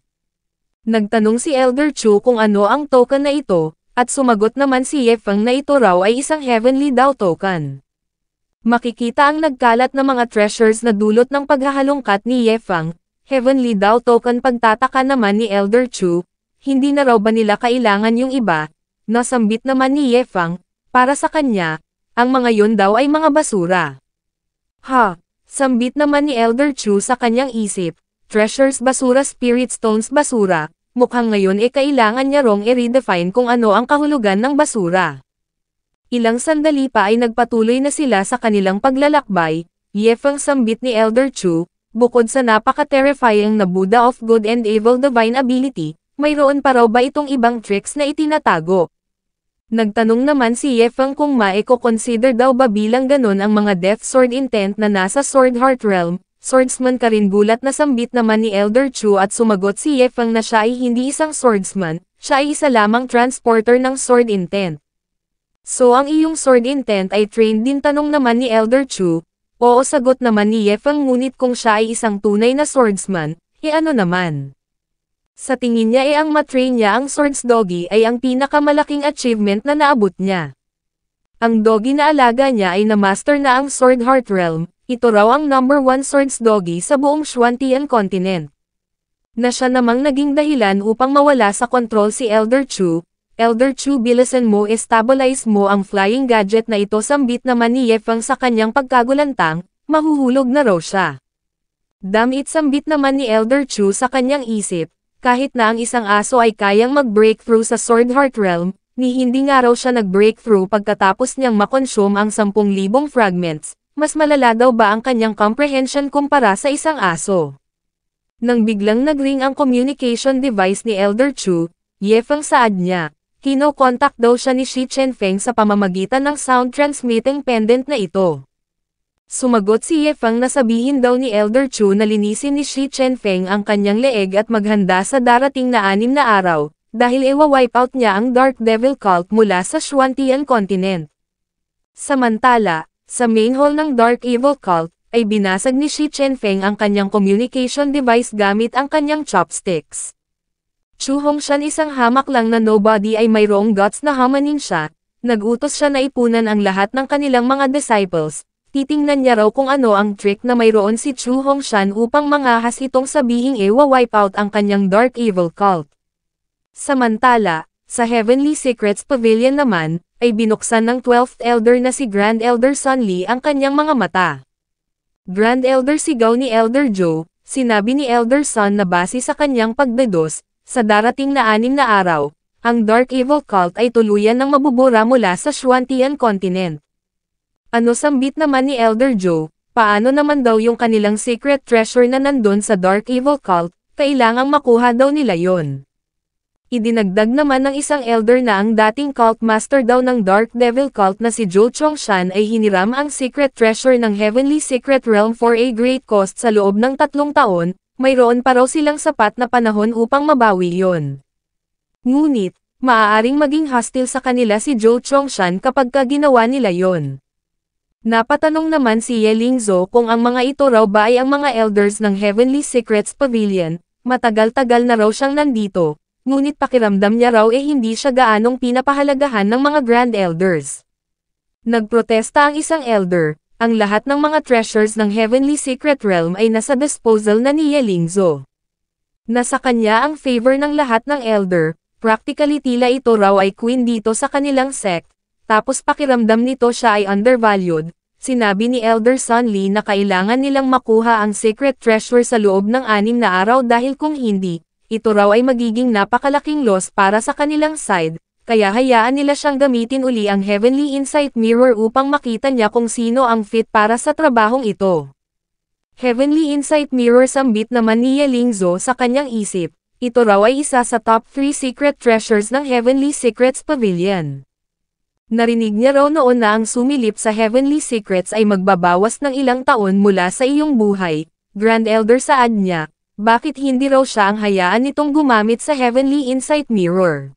Nagtanong si Elder Chu kung ano ang token na ito, at sumagot naman si Yefeng na ito raw ay isang Heavenly Dao token. Makikita ang nagkalat na mga treasures na dulot ng paghahalongkat ni Yefeng, Heavenly Dao token. Pagtataka naman ni Elder Chu, hindi na raw ba nila kailangan yung iba, nasambit naman ni Yefeng, para sa kanya, ang mga yun daw ay mga basura. Ha, sambit naman ni Elder Chu sa kanyang isip, treasures basura, spirit stones basura, mukhang ngayon kailangan niya rong i-redefine kung ano ang kahulugan ng basura. Ilang sandali pa ay nagpatuloy na sila sa kanilang paglalakbay, Yefeng sambit ni Elder Chu, bukod sa napaka-terrifying na Buddha of Good and Evil divine ability, mayroon pa raw ba itong ibang tricks na itinatago? Nagtanong naman si Yefeng kung maiko-consider daw ba bilang ganon ang mga Death Sword intent na nasa Sword Heart Realm, swordsman ka rin. Gulat na sambit naman ni Elder Chu at sumagot si Yefeng na siya ay hindi isang swordsman, siya ay isa lamang transporter ng sword intent. So ang iyong sword intent ay trained din, tanong naman ni Elder Chu, oo, sagot naman ni Yefeng. Ngunit kung siya ay isang tunay na swordsman, ano naman? Sa tingin niya ang matrain niya ang Swords Doggy ay ang pinakamalaking achievement na naabot niya. Ang doggy na alaga niya ay na-master na ang Sword Heart Realm, ito raw ang number 1 Swords Doggy sa buong Xuantian continent. Na siya namang naging dahilan upang mawala sa kontrol si Elder Chu. Elder Chu, bilisan mo, stabilize mo ang flying gadget na ito, sambit naman ni Yefeng sa kanyang pagkagulantang, mahuhulog na raw siya. Damn it, sambit naman ni Elder Chu sa kanyang isip. Kahit na ang isang aso ay kayang mag-breakthrough sa Sword Heart Realm, ni hindi nga raw siya nag-breakthrough pagkatapos niyang makonsume ang 10,000 fragments, mas malala daw ba ang kanyang comprehension kumpara sa isang aso? Nang biglang nagring ang communication device ni Elder Chu, Yefeng saad niya. Kino-contact daw siya ni Shi Chenfeng sa pamamagitan ng sound transmitting pendant na ito. Sumagot si Yefeng na sabihin daw ni Elder Chu na linisin ni Shi Chenfeng ang kanyang leeg at maghanda sa darating na 6 na araw, dahil iwa-wipe out niya ang Dark Devil Cult mula sa Xuantian Continent. Samantala, sa main hall ng Dark Evil Cult, ay binasag ni Shi Chenfeng ang kanyang communication device gamit ang kanyang chopsticks. Chu Hongshan, isang hamak lang na nobody, ay mayroong guts na hamanin siya. Nagutos siya na ipunan ang lahat ng kanilang mga disciples. Titingnan niya raw kung ano ang trick na mayroon si Chu Hongshan upang mangahas itong sabihing wipe out ang kanyang Dark Evil Cult. Samantala, sa Heavenly Secrets Pavilion naman, ay binuksan ng 12th Elder na si Grand Elder Sun Li ang kanyang mga mata. Grand Elder, sigaw ni Elder Joe, sinabi ni Elder Sun na base sa kanyang pagdedos, sa darating na 6 na araw, ang Dark Evil Cult ay tuluyan ng mabubura mula sa Xuantian Continent. Ano, sambit naman ni Elder Joe, paano naman daw yung kanilang secret treasure na nandun sa Dark Evil Cult, kailangang makuha daw nila yon. Idinagdag naman ng isang elder na ang dating cult master daw ng Dark Devil Cult na si Zhou Chongshan ay hiniram ang secret treasure ng Heavenly Secret Realm for a great cost sa loob ng 3 taon, mayroon pa raw silang sapat na panahon upang mabawi yon. Ngunit, maaaring maging hostile sa kanila si Zhou Chongshan kapag ginawa nila yon. Napatanong naman si Ye Lingzhou kung ang mga ito raw ba ay ang mga elders ng Heavenly Secrets Pavilion. Matagal-tagal na raw siyang nandito, ngunit pakiramdam niya raw hindi siya gaanong pinapahalagahan ng mga Grand Elders. Nagprotesta ang isang elder. Ang lahat ng mga treasures ng Heavenly Secret Realm ay nasa disposal na ni Ye Lingzhou. Nasa kanya ang favor ng lahat ng elder, practically tila ito raw ay queen dito sa kanilang sect, tapos pakiramdam nito siya ay undervalued. Sinabi ni Elder Sun Li na kailangan nilang makuha ang secret treasure sa loob ng 6 na araw dahil kung hindi, ito raw ay magiging napakalaking loss para sa kanilang side. Kaya hayaan nila siyang gamitin uli ang Heavenly Insight Mirror upang makita niya kung sino ang fit para sa trabahong ito. Heavenly Insight Mirror, sambit naman ni Ye Lingzhou sa kanyang isip, ito raw ay isa sa top 3 secret treasures ng Heavenly Secrets Pavilion. Narinig niya raw noon na ang sumilip sa Heavenly Secrets ay magbabawas ng ilang taon mula sa iyong buhay. Grand Elder, saad niya, bakit hindi raw siya ang hayaan nitong gumamit sa Heavenly Insight Mirror?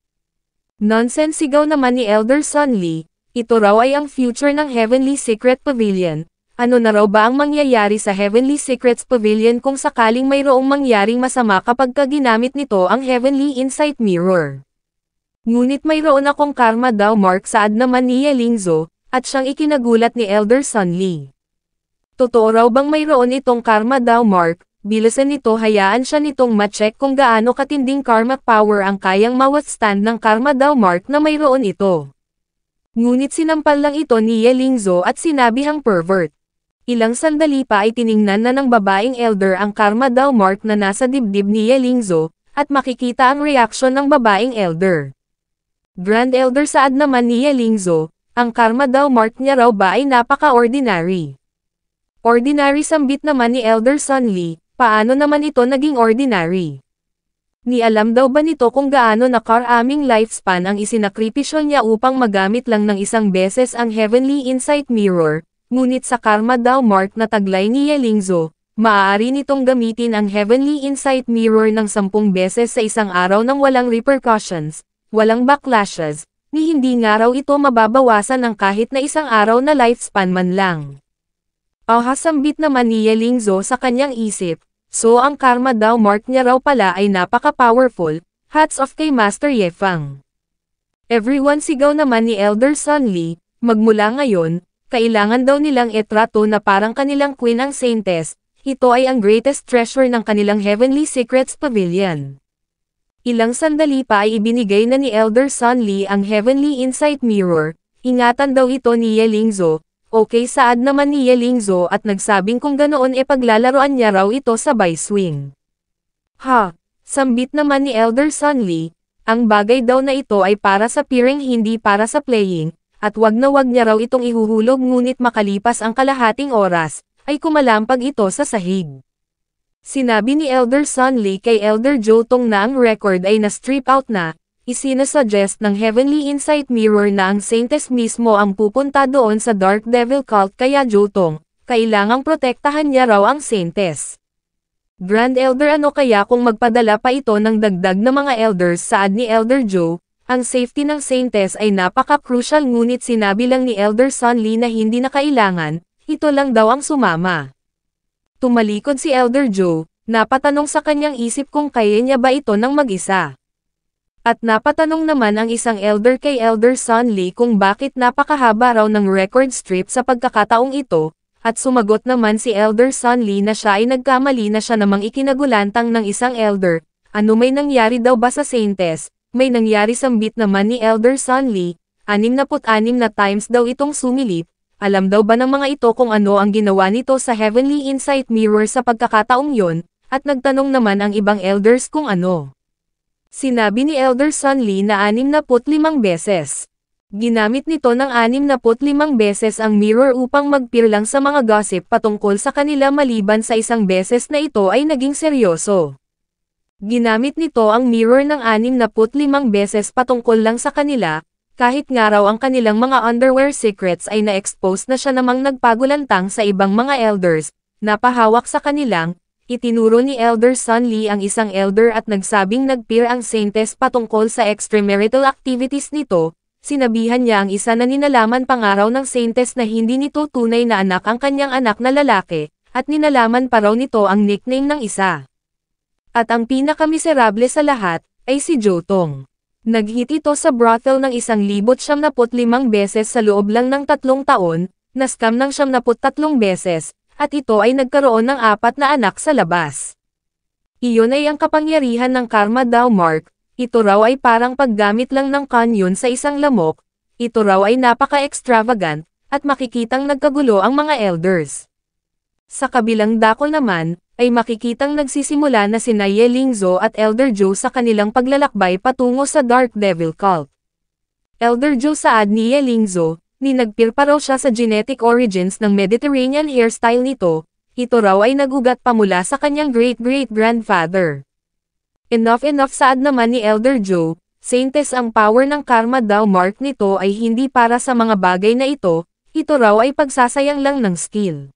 Nonsense, sigaw naman ni Elder Sun Li, ito raw ay ang future ng Heavenly Secret Pavilion. Ano na raw ba ang mangyayari sa Heavenly Secrets Pavilion kung sakaling mayroong mangyaring masama kapag ginamit nito ang Heavenly Insight Mirror? Ngunit mayroon akong karma daw, mark, saad naman ni Ye Lingzhou, at siyang ikinagulat ni Elder Sun Li. Totoo raw bang mayroon itong karma daw, mark? Bilisan nito, hayaan siya nitong ma-check kung gaano katinding karma power ang kayang ma-withstand ng karma daw, mark, na mayroon ito. Ngunit sinampal lang ito ni Ye Lingzhou at sinabihang pervert. Ilang sandali pa ay tiningnan na ng babaeng elder ang karma daw, mark, na nasa dibdib ni Ye Lingzhou, at makikita ang reaksyon ng babaeng elder. Grand Elder, saad naman ni Ye Lingzhou, ang karma daw, mark niya raw ba ay napaka-ordinary. Ordinary, sambit naman ni Elder Sun Li. Paano naman ito naging ordinary? Ni alam daw ba nito kung gaano na karaming lifespan ang isinakripisyo niya upang magamit lang ng isang beses ang Heavenly Insight Mirror? Ngunit sa karma daw, mark, na taglay ni Ye Lingzhou, maaari nitong gamitin ang Heavenly Insight Mirror ng 10 beses sa isang araw nang walang repercussions, walang backlashes, ni hindi nga raw ito mababawasan ng kahit na isang araw na lifespan man lang. Sambit naman ni Ye Lingzhou sa kanyang isip. So ang karma daw, mark niya raw pala ay napaka-powerful. Hats off kay Master Yefeng. Everyone, sigaw naman ni Elder Sun Li, magmula ngayon, kailangan daw nilang etrato na parang kanilang queen ang Saintess. Ito ay ang greatest treasure ng kanilang Heavenly Secrets Pavilion. Ilang sandali pa ay ibinigay na ni Elder Sun Li ang Heavenly Insight Mirror. Ingatan daw ito ni Ye Lingzhou. Okay, saad naman ni Ye Lingzhou at nagsabing kung ganoon paglalaroan niya raw ito sa by swing. Sambit naman ni Elder Sun Li, ang bagay daw na ito ay para sa peering, hindi para sa playing, at wag na wag niya raw itong ihuhulog, ngunit makalipas ang kalahating oras, ay kumalampag ito sa sahig. Sinabi ni Elder Sun Li kay Elder Jotong na ang record ay na-strip out na, isinasuggest ng Heavenly Insight Mirror na ang Saintess mismo ang pupunta doon sa Dark Devil Cult kaya Jotong, kailangang protektahan niya raw ang Saintess. Grand Elder ano kaya kung magpadala pa ito ng dagdag na mga elders saad ni Elder Joe, ang safety ng Saintess ay napaka-crucial ngunit sinabi lang ni Elder Sun Li na hindi na kailangan, ito lang daw ang sumama. Tumalikod si Elder Joe, napatanong sa kanyang isip kung kaya niya ba ito ng mag-isa. At napatanong naman ang isang elder kay Elder Sun Li kung bakit napakahaba raw ng record strip sa pagkakataong ito, at sumagot naman si Elder Sun Li na siya ay nagkamali na siya namang ikinagulantang ng isang elder, ano may nangyari daw ba sa Saintess, may nangyari sambit naman ni Elder Sun Li, 66 na times daw itong sumilip. Alam daw ba ng mga ito kung ano ang ginawa nito sa Heavenly Insight Mirror sa pagkakataong yon, at nagtanong naman ang ibang elders kung ano. Sinabi ni Elder Sun Li na 65 beses. Ginamit nito ng 65 beses ang mirror upang magpirlang sa mga gossip patungkol sa kanila maliban sa isang beses na ito ay naging seryoso. Ginamit nito ang mirror ng 65 beses patungkol lang sa kanila, kahit nga raw ang kanilang mga underwear secrets ay na-expose na siya namang nagpagulantang sa ibang mga elders, napahawak sa kanilang, itinuro ni Elder Sun Li ang isang elder at nagsabing nagpeer ang Saintess patungkol sa extramarital activities nito, sinabihan niya ang isa na ninalaman pangaraw ng Saintess na hindi nito tunay na anak ang kanyang anak na lalaki, at ninalaman pa raw nito ang nickname ng isa. At ang pinakamiserable sa lahat, ay si Jotong. Nag-hit ito sa brothel ng 1,075 beses sa loob lang ng 3 taon, na-scam ng 73 beses, at ito ay nagkaroon ng 4 na anak sa labas. Iyon ay ang kapangyarihan ng karma daw Mark, ito raw ay parang paggamit lang ng kanyon sa isang lamok, ito raw ay napaka-extravagant, at makikitang nagkagulo ang mga elders. Sa kabilang dako naman, ay makikitang nagsisimula na sina Ye Lingzo at Elder Joe sa kanilang paglalakbay patungo sa Dark Devil Cult. Elder Joe saad ni Ye Lingzo, ni nagpir pa raw siya sa genetic origins ng Mediterranean hairstyle nito, ito raw ay nagugat pa mula sa kanyang great-great-grandfather. Enough saad naman ni Elder Joe, Saintess ang power ng karma daw mark nito ay hindi para sa mga bagay na ito raw ay pagsasayang lang ng skill.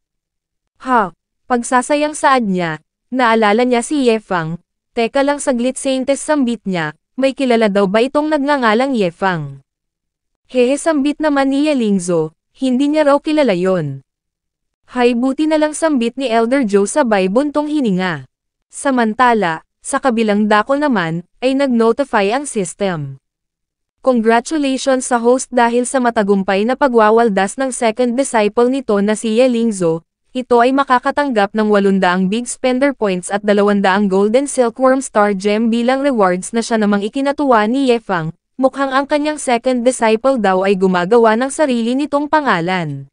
Pagsasayang saad niya, naalala niya si Yefang, teka lang saglit Saintess sambit niya, may kilala daw ba itong nagngangalang Yefang? Hehe sambit naman ni Yelingzo, hindi niya raw kilala yon. Hay buti na lang sambit ni Elder Joe sabay buntong hininga. Samantala, sa kabilang dako naman, ay nag-notify ang system. Congratulations sa host dahil sa matagumpay na pagwawaldas ng second disciple nito na si Yelingzo. Ito ay makakatanggap ng 800 Big Spender Points at 200 Golden Silkworm Star Gem bilang rewards na siya namang ikinatuwa ni Yefang, mukhang ang kanyang second disciple daw ay gumagawa ng sarili nitong pangalan.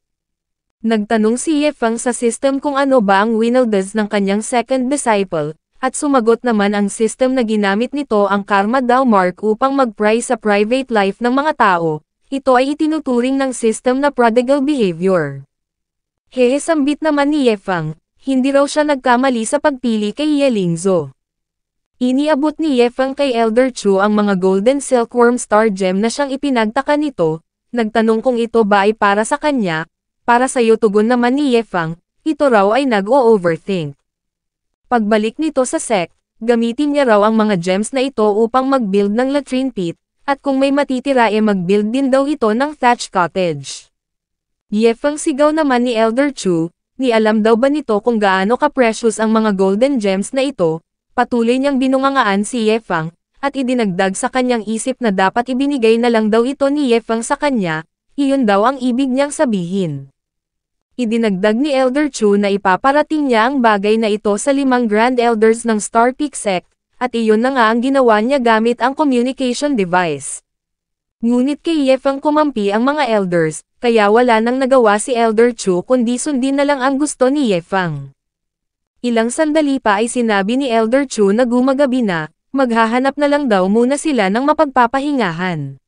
Nagtanong si Yefang sa system kung ano ba ang winaldas ng kanyang second disciple, at sumagot naman ang system na ginamit nito ang Karma daw mark upang mag-pry sa private life ng mga tao, ito ay itinuturing ng system na prodigal behavior. Hehe sambit naman ni Yefang, hindi raw siya nagkamali sa pagpili kay Yelingzo. Iniabot ni Yefang kay Elder Chu ang mga Golden Silkworm Star Gem na siyang ipinagtaka nito, nagtanong kung ito ba ay para sa kanya, para sa iyo tugon naman ni Yefang, ito raw ay nag-o-overthink. Pagbalik nito sa sect, gamitin niya raw ang mga gems na ito upang mag-build ng latrine pit, at kung may matitira mag-build din daw ito ng thatch cottage. Yefang sigaw naman ni Elder Chu, ni alam daw ba nito kung gaano ka-precious ang mga golden gems na ito, patuloy niyang binungangaan si Yefang, at idinagdag sa kanyang isip na dapat ibinigay na lang daw ito ni Yefang sa kanya, iyon daw ang ibig niyang sabihin. Idinagdag ni Elder Chu na ipaparating niya ang bagay na ito sa 5 Grand Elders ng Star Peak Sect, at iyon na nga ang ginawa niya gamit ang communication device. Ngunit kay Yefang kumampi ang mga elders, kaya wala nang nagawa si Elder Chu kundi sundin na lang ang gusto ni Yefang. Ilang sandali pa ay sinabi ni Elder Chu na gumagabi na, maghahanap na lang daw muna sila ng mapagpapahingahan.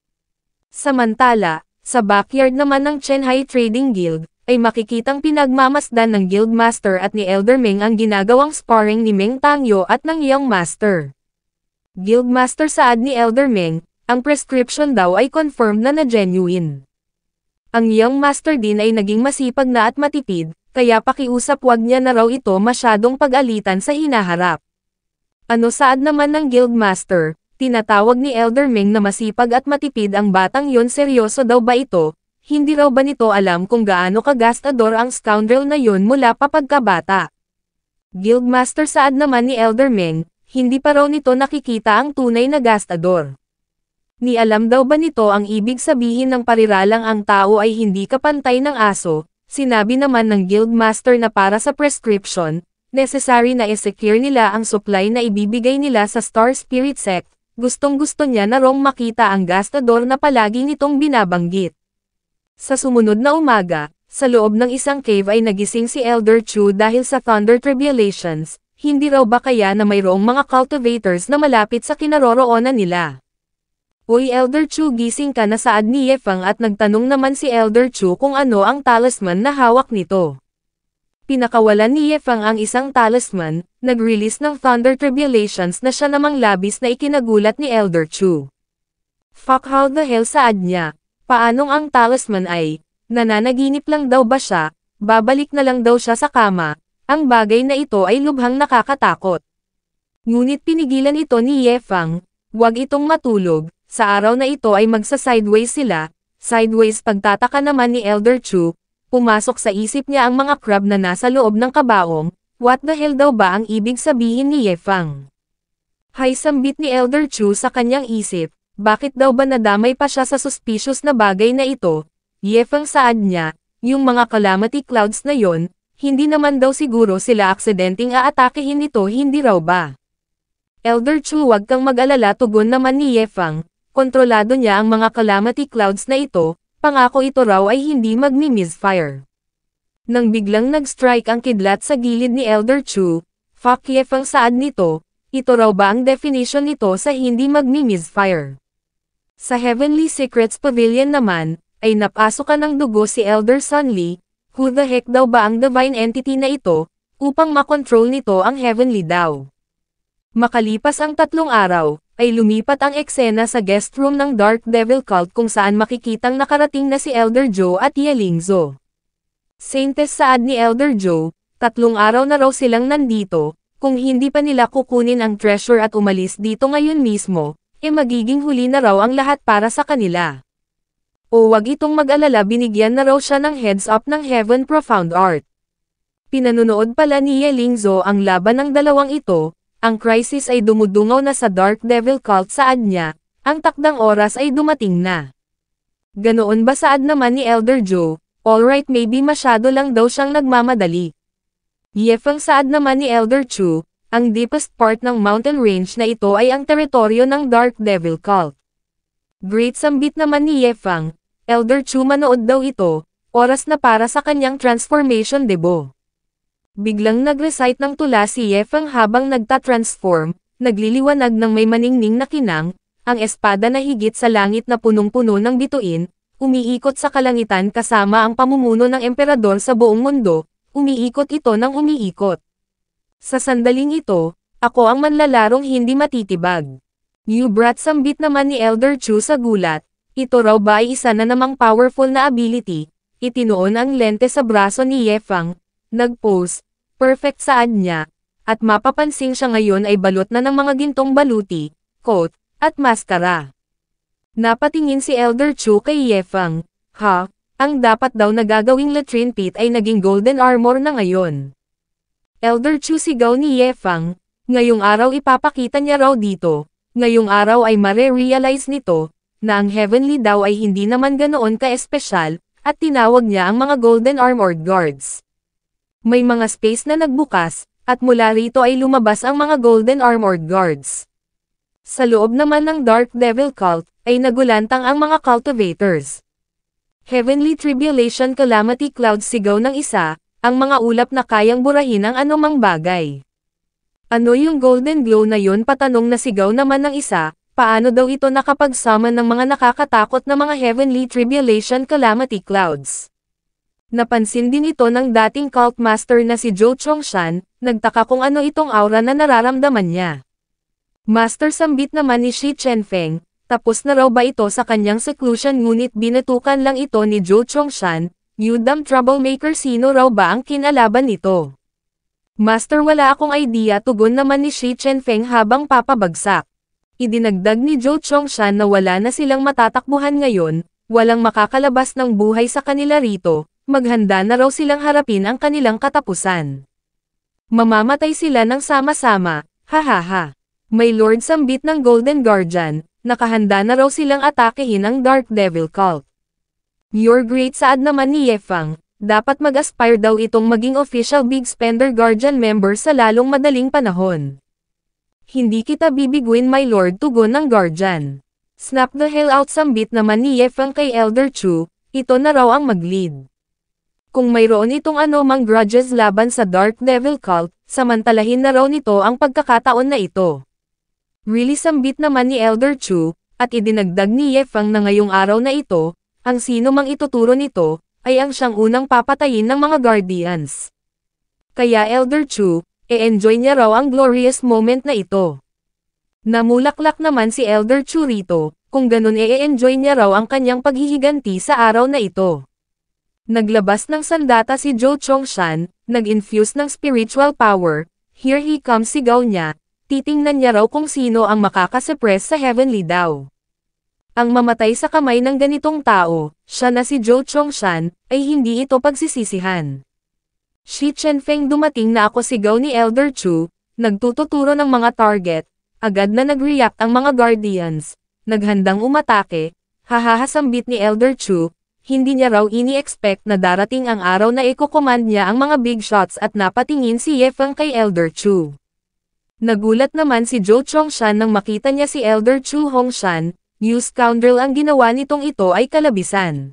Samantala, sa backyard naman ng Chenhai Trading Guild, ay makikitang pinagmamasdan ng Guildmaster at ni Elder Ming ang ginagawang sparring ni Meng Tangyo at ng Young Master. Guildmaster saad ni Elder Ming, ang prescription daw ay confirmed na genuine. Ang Young Master din ay naging masipag na at matipid, kaya pakiusap wag niya na raw ito masyadong pag-alitan sa hinaharap. Ano saad naman ng Guildmaster, tinatawag ni Elder Ming na masipag at matipid ang batang yon, seryoso daw ba ito? Hindi raw ba nito alam kung gaano kagastador ang scoundrel na yon mula pa pagkabata? Guildmaster saad naman ni Elder Ming, hindi pa raw nito nakikita ang tunay na gastador. Ni alam daw ba nito ang ibig sabihin ng pariralang ang tao ay hindi kapantay ng aso? Sinabi naman ng Guildmaster na para sa prescription, necessary na i-secure nila ang supply na ibibigay nila sa Star Spirit Sect. Gustong-gusto niya na rong makita ang gastador na palagi nitong binabanggit. Sa sumunod na umaga, sa loob ng isang cave ay nagising si Elder Chu dahil sa Thunder Tribulations. Hindi raw ba kaya na mayroong mga cultivators na malapit sa kinaroroonan nila? Uy Elder Chu, gising ka na, saad ni Yefang at nagtanong naman si Elder Chu kung ano ang talisman na hawak nito. Pinakawalan ni Yefang ang isang talisman, nag-release ng Thunder Tribulations na siya namang labis na ikinagulat ni Elder Chu. Fuck, how the hell, saad niya? Paanong ang talisman ay, nananaginip lang daw ba siya, babalik na lang daw siya sa kama, ang bagay na ito ay lubhang nakakatakot. Ngunit pinigilan ito ni Yefang, wag itong matulog. Sa araw na ito ay magsa-sideways sila. Sideways, pagtataka naman ni Elder Chu, pumasok sa isip niya ang mga crab na nasa loob ng kabaong. What the hell daw ba ang ibig sabihin ni Yefang? Hay, sambit ni Elder Chu sa kanyang isip, bakit daw ba nadamay pa siya sa suspicious na bagay na ito? Yefang, saad niya, yung mga calamity clouds na yon, hindi naman daw siguro sila aksidenteng aatakehin nito, hindi raw ba? Elder Chu, wag kang mag-alala, tugon naman ni Yefang. Kontrolado niya ang mga calamity clouds na ito, pangako ito raw ay hindi magmi-misfire. Nang biglang nag-strike ang kidlat sa gilid ni Elder Chu, fuck Yefang, saad nito, ito raw ba ang definition nito sa hindi magmi-misfire? Sa Heavenly Secrets Pavilion naman, ay napasukan ng dugo si Elder Sunli. Who the heck daw ba ang divine entity na ito, upang makontrol nito ang Heavenly daw? Makalipas ang 3 araw, ay lumipat ang eksena sa guest room ng Dark Devil Cult kung saan makikitang nakarating na si Elder Joe at Yelingzo. Saintes, saad ni Elder Joe, 3 araw na raw silang nandito, kung hindi pa nila kukunin ang treasure at umalis dito ngayon mismo, magiging huli na raw ang lahat para sa kanila. O wag itong mag-alala, binigyan na raw siya ng heads up ng Heaven Profound Art. Pinanunood pala ni Yelingzo ang laban ng dalawang ito. Ang crisis ay dumudungaw na sa Dark Devil Cult, saad niya, ang takdang oras ay dumating na. Ganoon ba, saad naman ni Elder Joe, alright, maybe masyado lang daw siyang nagmamadali. Yefang, saad naman ni Elder Chu, ang deepest part ng mountain range na ito ay ang teritoryo ng Dark Devil Cult. Great, sambit naman ni Yefang, Elder Chu, manood daw ito, oras na para sa kanyang transformation debo. Biglang nag-recite ng tula si Yefang habang nagta-transform, nagliliwanag ng may maningning na kinang, ang espada na higit sa langit na punong-puno ng bituin, umiikot sa kalangitan kasama ang pamumuno ng emperador sa buong mundo, umiikot ito ng umiikot. Sa sandaling ito, ako ang manlalarong hindi matitibag. New brat, sambit naman ni Elder Chu sa gulat, ito raw ba ay isa na namang powerful na ability, itinuon ang lente sa braso ni Yefang, nag-pose, perfect, saad niya, at mapapansin siya ngayon ay balot na ng mga gintong baluti, coat, at maskara. Napatingin si Elder Chu kay Yefang, ha, ang dapat daw na gagawing latrine pit ay naging golden armor na ngayon. Elder Chu, sigaw ni Yefang, ngayong araw ipapakita niya raw dito, ngayong araw ay mare-realize nito, na ang Heavenly daw ay hindi naman ganoon ka-espesyal, at tinawag niya ang mga golden armored guards. May mga space na nagbukas, at mula rito ay lumabas ang mga golden armored guards. Sa loob naman ng Dark Devil Cult, ay nagulantang ang mga cultivators. Heavenly Tribulation Calamity Clouds, sigaw ng isa, ang mga ulap na kayang burahin ang anumang bagay. Ano yung golden glow na yun, patanong na sigaw naman ng isa, paano daw ito nakapag-summon ng mga nakakatakot na mga Heavenly Tribulation Calamity Clouds? Napansin din ito ng dating cult master na si Zhou Chongshan, nagtaka kung ano itong aura na nararamdaman niya. Master sambit naman ni Shi Chenfeng, tapos na raw ba ito sa kanyang seclusion ngunit binatukan lang ito ni Zhou Chongshan, you damn troublemaker, sino raw ba ang kinalaban nito? Master, wala akong idea, tugon naman ni Shi Chenfeng habang papabagsak. Idinagdag ni Zhou Chongshan na wala na silang matatakbuhan ngayon, walang makakalabas ng buhay sa kanila rito, maghanda na raw silang harapin ang kanilang katapusan. Mamamatay sila ng sama-sama, hahaha. May Lord sambit ng Golden Guardian, nakahanda na raw silang atakehin ang Dark Devil Cult. Your Great Saad naman ni Yefang, dapat mag-aspire daw itong maging official Big Spender Guardian member sa lalong madaling panahon. Hindi kita bibiguin, my lord, tugon ng Guardian. Snap the hell out sambit naman ni Yefang kay Elder Chu, ito na raw ang mag-lead. Kung mayroon itong anumang grudges laban sa Dark Devil Cult, samantalahin na raw nito ang pagkakataon na ito. Really sambit naman ni Elder Chu, at idinagdag ni Yefang na ngayong araw na ito, ang sino mang ituturo nito, ay ang siyang unang papatayin ng mga Guardians. Kaya Elder Chu, e-enjoy niya raw ang glorious moment na ito. Namulaklak naman si Elder Chu rito, kung ganun e-enjoy niya raw ang kanyang paghihiganti sa araw na ito. Naglabas ng sandata si Zhou Chongshan, nag-infuse ng spiritual power, here he comes, sigaw niya, titingnan niya raw kung sino ang makakasuppress sa Heavenly daw. Ang mamatay sa kamay ng ganitong tao, siya na si Zhou Chongshan, ay hindi ito pagsisisihan. Shi Chenfeng, dumating na ako, sigaw ni Elder Chu, nagtututuro ng mga target, agad na nag-react ang mga Guardians, naghandang umatake, hahahasambit ni Elder Chu, hindi niya raw ini-expect na darating ang araw na iko-command niya ang mga big shots at napatingin si Yefang kay Elder Chu. Nagulat naman si Zhou Chongshan nang makita niya si Elder Chu Hongshan. You scoundrel, ang ginawa nitong ito ay kalabisan.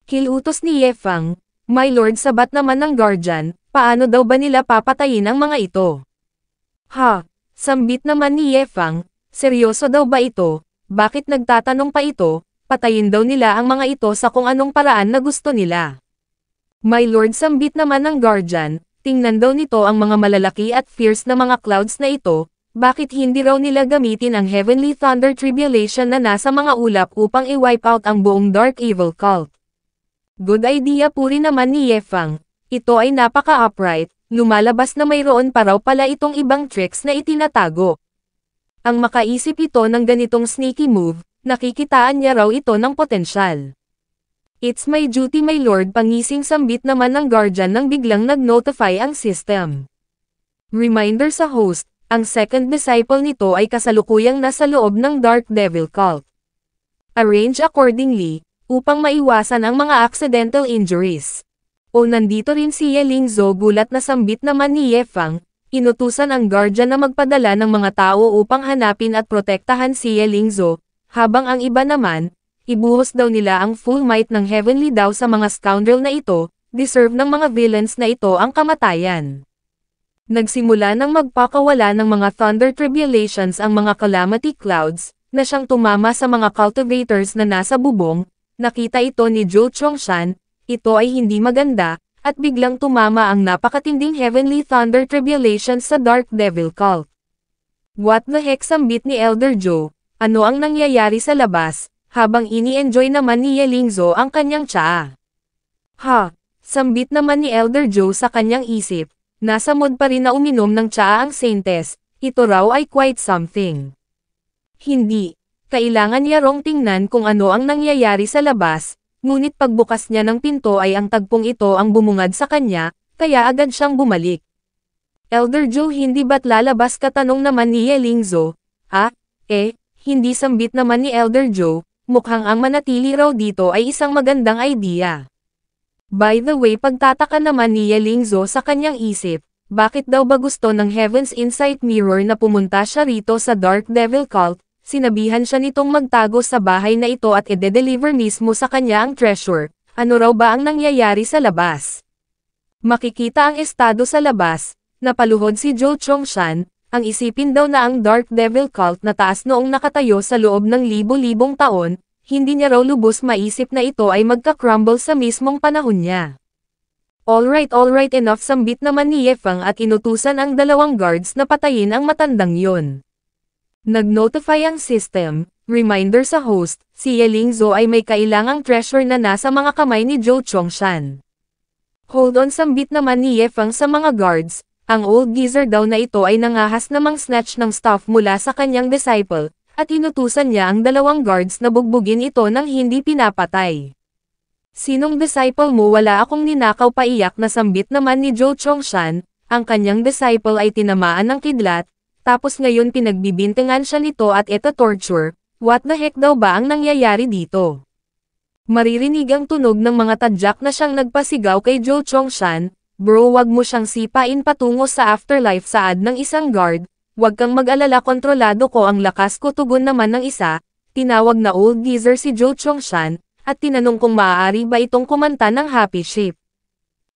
Kilutos ni Yefang, my lord, sabat naman ng Guardian, paano daw ba nila papatayin ang mga ito? Ha, sambit naman ni Yefang, seryoso daw ba ito, bakit nagtatanong pa ito, patayin daw nila ang mga ito sa kung anong paraan na gusto nila. My lord, sambit naman ng Guardian, tingnan daw nito ang mga malalaki at fierce na mga clouds na ito, bakit hindi raw nila gamitin ang Heavenly Thunder Tribulation na nasa mga ulap upang i-wipe out ang buong Dark Evil Cult? Good idea, puri naman ni Yefang, ito ay napaka-upright, lumalabas na mayroon pa raw pala itong ibang tricks na itinatago. Ang makaisip ito ng ganitong sneaky move, nakikitaan niya raw ito ng potensyal. It's my duty, my lord, pangising sambit naman ng Guardian nang biglang nag-notify ang system. Reminder sa host, ang second disciple nito ay kasalukuyang nasa loob ng Dark Devil Cult. Arrange accordingly, upang maiwasan ang mga accidental injuries. O nandito rin si Ye Lingzhou, gulat na sambit naman ni Yefang, inutusan ang Guardian na magpadala ng mga tao upang hanapin at protektahan si Ye Lingzhou, habang ang iba naman, ibuhos daw nila ang full might ng Heavenly daw sa mga scoundrel na ito, deserve ng mga villains na ito ang kamatayan. Nagsimula ng magpakawala ng mga Thunder Tribulations ang mga Calamity Clouds, na siyang tumama sa mga cultivators na nasa bubong, nakita ito ni Zhou Chongshan, ito ay hindi maganda, at biglang tumama ang napakatinding Heavenly Thunder Tribulations sa Dark Devil Cult. What the heck, sambit ni Elder Zhou, ano ang nangyayari sa labas, habang ini-enjoy naman ni Ye Lingzhou ang kanyang tsaa. Ha, sambit naman ni Elder Zhou sa kanyang isip. Nasa mood pa rin na uminom ng tsaa ang Saintess, ito raw ay quite something. Hindi, kailangan niya rong tingnan kung ano ang nangyayari sa labas, ngunit pagbukas niya ng pinto ay ang tagpong ito ang bumungad sa kanya, kaya agad siyang bumalik. Elder Zhou, hindi ba't lalabas ka, tanong naman ni Ye Lingzhou. Hindi, sambit naman ni Elder Zhou, mukhang ang manatili raw dito ay isang magandang idea. By the way, pagtataka naman ni Ye Lingzhou sa kanyang isip, bakit daw ba gusto ng Heaven's Insight Mirror na pumunta siya rito sa Dark Devil Cult, sinabihan siya nitong magtago sa bahay na ito at i-deliver mismo sa kanya ang treasure, ano raw ba ang nangyayari sa labas? Makikita ang estado sa labas, napaluhod si Zhou Chongshan, ang isipin daw na ang Dark Devil Cult na taas noong nakatayo sa loob ng libo-libong taon, hindi niya raw lubos maisip na ito ay magka-crumble sa mismong panahon niya. Alright enough, sambit naman ni Ye Feng at inutusan ang dalawang guards na patayin ang matandang yon. Nag-notify ang system, reminder sa host, si Ye Lingzhou ay may kailangang treasure na nasa mga kamay ni Zhou Chongshan. Hold on, sambit naman ni Ye Feng sa mga guards, ang old geezer daw na ito ay nangahas namang snatch ng stuff mula sa kanyang disciple, at inutusan niya ang dalawang guards na bugbugin ito nang hindi pinapatay. Sinong disciple mo? Wala akong ninakaw, paiyak na sambit naman ni Zhou Chongshan, ang kanyang disciple ay tinamaan ng kidlat, tapos ngayon pinagbibintangan siya nito at ito torture. What the heck daw ba ang nangyayari dito? Maririnig ang tunog ng mga tadyak na siyang nagpasigaw kay Zhou Chongshan, bro, wag mo siyang sipain patungo sa afterlife, saad ng isang guard, wag kang mag-alala, kontrolado ko ang lakas ko, tugon naman ng isa. Tinawag na old geezer si Zhou Chongshan, at tinanong kung maaari ba itong kumanta ng Happy Ship.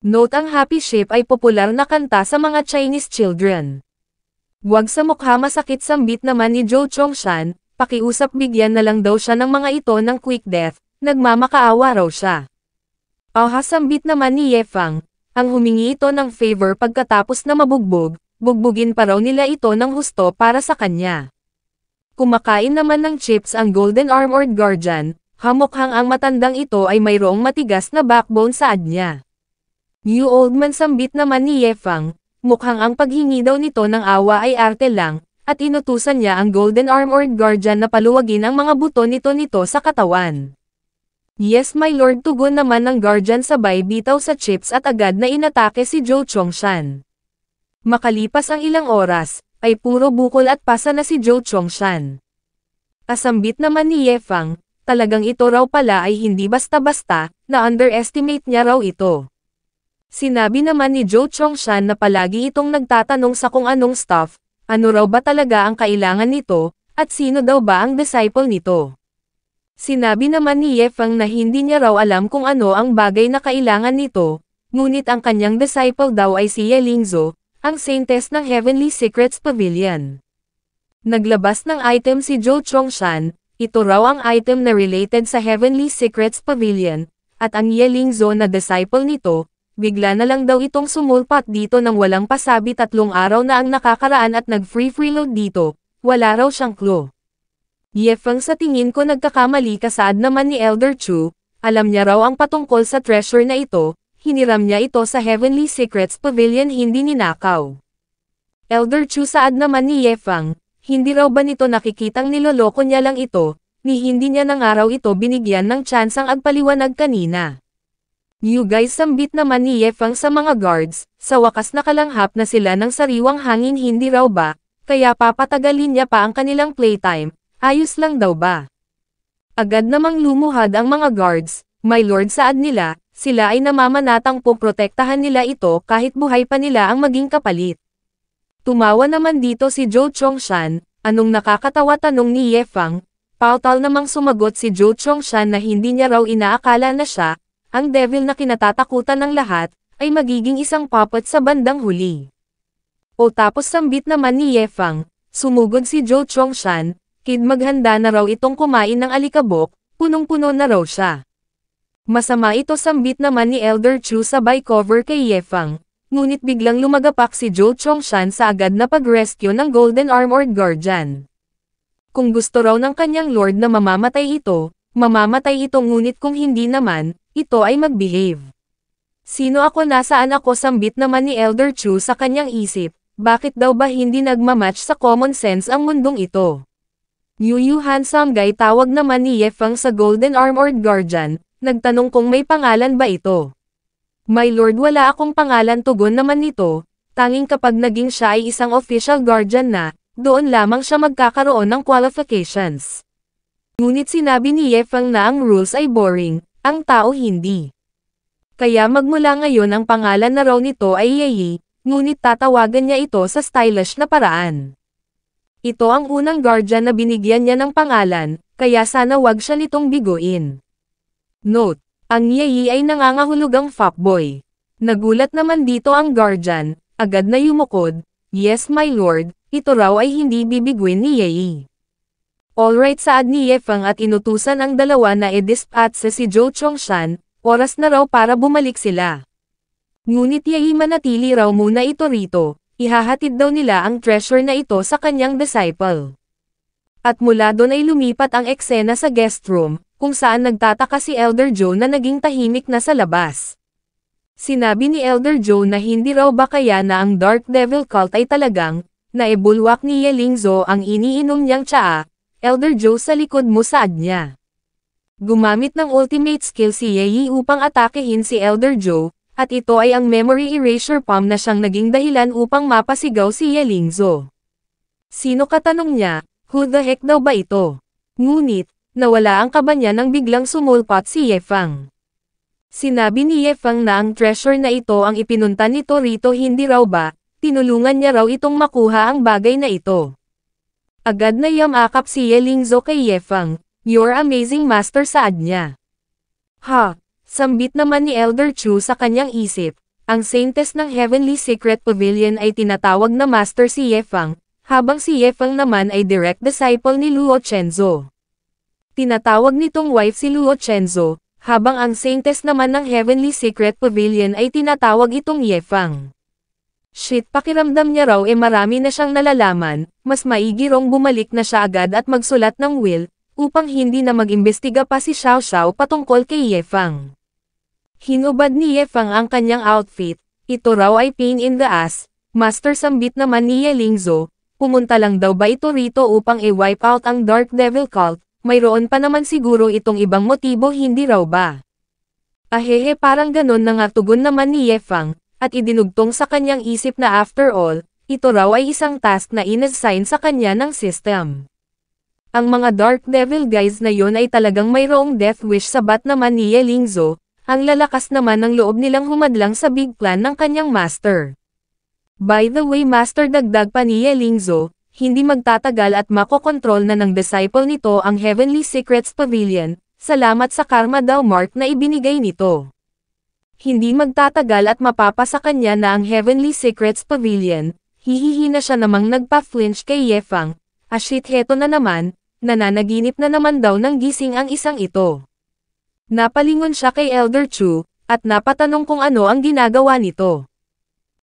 Note, ang Happy Ship ay popular na kanta sa mga Chinese children. Wag sa mukha, masakit, sambit naman ni Zhou Chongshan, pakiusap bigyan na lang daw siya ng mga ito ng quick death, nagmamakaawa raw siya. Aha, sambit naman ni Ye Feng, ang humingi ito ng favor pagkatapos na mabugbog, bugbugin pa raw nila ito ng husto para sa kanya. Kumakain naman ng chips ang Golden Armored Guardian, hamukhang ang matandang ito ay mayroong matigas na backbone sa niya. New old man, sambit naman ni Ye Feng, mukhang ang paghingi daw nito ng awa ay arte lang, at inutusan niya ang Golden Armored Guardian na paluwagin ang mga buto nito sa katawan. Yes my lord, tugon naman ng Guardian sabay bitaw sa chips at agad na inatake si Zhou Chongshan. Makalipas ang ilang oras, ay puro bukol at pasa na si Zhou Chongshan. Asambit naman ni Ye Feng, talagang ito raw pala ay hindi basta-basta, na-underestimate niya raw ito. Sinabi naman ni Zhou Chongshan na palagi itong nagtatanong sa kung anong stuff, ano raw ba talaga ang kailangan nito, at sino daw ba ang disciple nito. Sinabi naman ni Ye Feng na hindi niya raw alam kung ano ang bagay na kailangan nito, ngunit ang kanyang disciple daw ay si Ye Lingzhou, ang saintess ng Heavenly Secrets Pavilion. Naglabas ng item si Zhou Chongshan, ito raw ang item na related sa Heavenly Secrets Pavilion, at ang Ye Lingzhou na disciple nito, bigla na lang daw itong sumulpat dito nang walang pasabi. 3 araw na ang nakakaraan at nag-free-freeload dito, wala raw siyang clue. Ye Feng, sa tingin ko nagkakamali ka, saad naman ni Elder Chu, alam niya raw ang patungkol sa treasure na ito, hiniram niya ito sa Heavenly Secrets Pavilion, hindi ninakaw. Elder Chu, saad naman ni Ye Feng, hindi raw ba nito nakikitang niloloko niya lang ito, ni hindi niya nang araw ito binigyan ng tsansang agpaliwanag kanina. You guys, sambit naman ni Ye Feng sa mga guards, sa wakas nakalanghap na sila ng sariwang hangin, hindi raw ba, kaya papatagalin niya pa ang kanilang playtime, ayos lang daw ba? Agad namang lumuhad ang mga guards, my lord, saad nila, sila ay namamanatang poprotektahan nila ito kahit buhay pa nila ang maging kapalit. Tumawa naman dito si Zhou Chongshan, anong nakakatawa, tanong ni Ye Feng, pautal namang sumagot si Zhou Chongshan na hindi niya raw inaakala na siya, ang devil na kinatatakutan ng lahat, ay magiging isang puppet sa bandang huli. O tapos sambit naman ni Ye Feng, sumugod si Zhou Chongshan, kid maghanda na raw itong kumain ng alikabok, punong-puno na raw siya. Masama ito, sambit naman ni Elder Chu sabay cover kay Ye Feng, ngunit biglang lumagapak si Zhou Chongshan sa agad na pag-rescue ng Golden Armored Guardian. Kung gusto raw ng kanyang lord na mamamatay ito, ngunit kung hindi naman, ito ay mag-behave. Sino ako, nasaan ako, sambit naman ni Elder Chu sa kanyang isip, bakit daw ba hindi nagmamatch sa common sense ang mundong ito? Yu handsome guy, tawag naman ni Ye Feng sa Golden Armored Guardian, nagtanong kung may pangalan ba ito. My lord, wala akong pangalan, tugon naman nito, tanging kapag naging siya ay isang official guardian na, doon lamang siya magkakaroon ng qualifications. Ngunit sinabi ni Ye Feng na ang rules ay boring, ang tao hindi. Kaya magmula ngayon ang pangalan na raw nito ay Ye, ngunit tatawagan niya ito sa stylish na paraan. Ito ang unang guardian na binigyan niya ng pangalan, kaya sana wag siya nitong biguin. Note, ang Ye ay nangangahulugang fuckboy. Nagulat naman dito ang guardian, agad na yumukod, yes my lord, ito raw ay hindi bibiguin ni Ye. Alright, saad ni Yefang at inutusan ang dalawa na i-dispatch si Zhou Chongshan, oras na raw para bumalik sila. Ngunit manatili raw muna ito rito, ihahatid daw nila ang treasure na ito sa kanyang disciple. At mula doon ay lumipat ang eksena sa guest room, kung saan nagtataka si Elder Joe na naging tahimik na sa labas. Sinabi ni Elder Joe na hindi raw ba kaya na ang Dark Devil Cult ay talagang, naibulwak ni Ye Lingzo ang iniinom niyang tsaa. Elder Joe, sa likod mo, saad niya. Gumamit ng ultimate skill si Ye upang atakehin si Elder Joe, at ito ay ang memory erasure palm na siyang naging dahilan upang mapasigaw si Ye Lingzo. Sino ka, tanong niya, who the heck daw ba ito? Ngunit, nawala ang kaba niya nang biglang sumulpot si Yefang. Sinabi ni Yefang na ang treasure na ito ang ipinunta nito rito, hindi raw ba, tinulungan niya raw itong makuha ang bagay na ito. Agad na yamakap si Ye Lingzo kay Yefang, "You're amazing master," saad niya. Ha! Sambit naman ni Elder Chu sa kanyang isip, ang Saintess ng Heavenly Secret Pavilion ay tinatawag na master si Yefang, habang si Yefang naman ay direct disciple ni Luo Chenzo. Tinatawag nitong wife si Luo Chenzo, habang ang Saintess naman ng Heavenly Secret Pavilion ay tinatawag itong Yefang. Shit, pakiramdam niya raw marami na siyang nalalaman, mas maigi rong bumalik na siya agad at magsulat ng will, upang hindi na mag-imbestiga pa si Xiao Xiao patungkol kay Yefang. Hinubad ni Yefang ang kanyang outfit, ito raw ay pain in the ass. Master, sambit naman ni Ye Lingzo, pumunta lang daw ba ito rito upang i-wipe out ang Dark Devil Cult, mayroon pa naman siguro itong ibang motibo, hindi raw ba? Ahehe, parang ganon na nga tugon naman ni Yefang, at idinugtong sa kanyang isip na after all, ito raw ay isang task na inassign sa kanya ng system. Ang mga Dark Devil guys na yon ay talagang mayroong death wish, sabat naman ni Ye Lingzo, ang lalakas naman ng loob nilang humadlang sa big plan ng kanyang master. By the way master, dagdag pa ni Ye Lingzo, hindi magtatagal at makokontrol na ng disciple nito ang Heavenly Secrets Pavilion, salamat sa karma daw mark na ibinigay nito. Hindi magtatagal at mapapasa kanya na ang Heavenly Secrets Pavilion, hihihi na siya namang nagpa-flinch kay Yefang, ashit, heto na naman, nananaginip na naman daw ng gising ang isang ito. Napalingon siya kay Elder Chu, at napatanong kung ano ang ginagawa nito.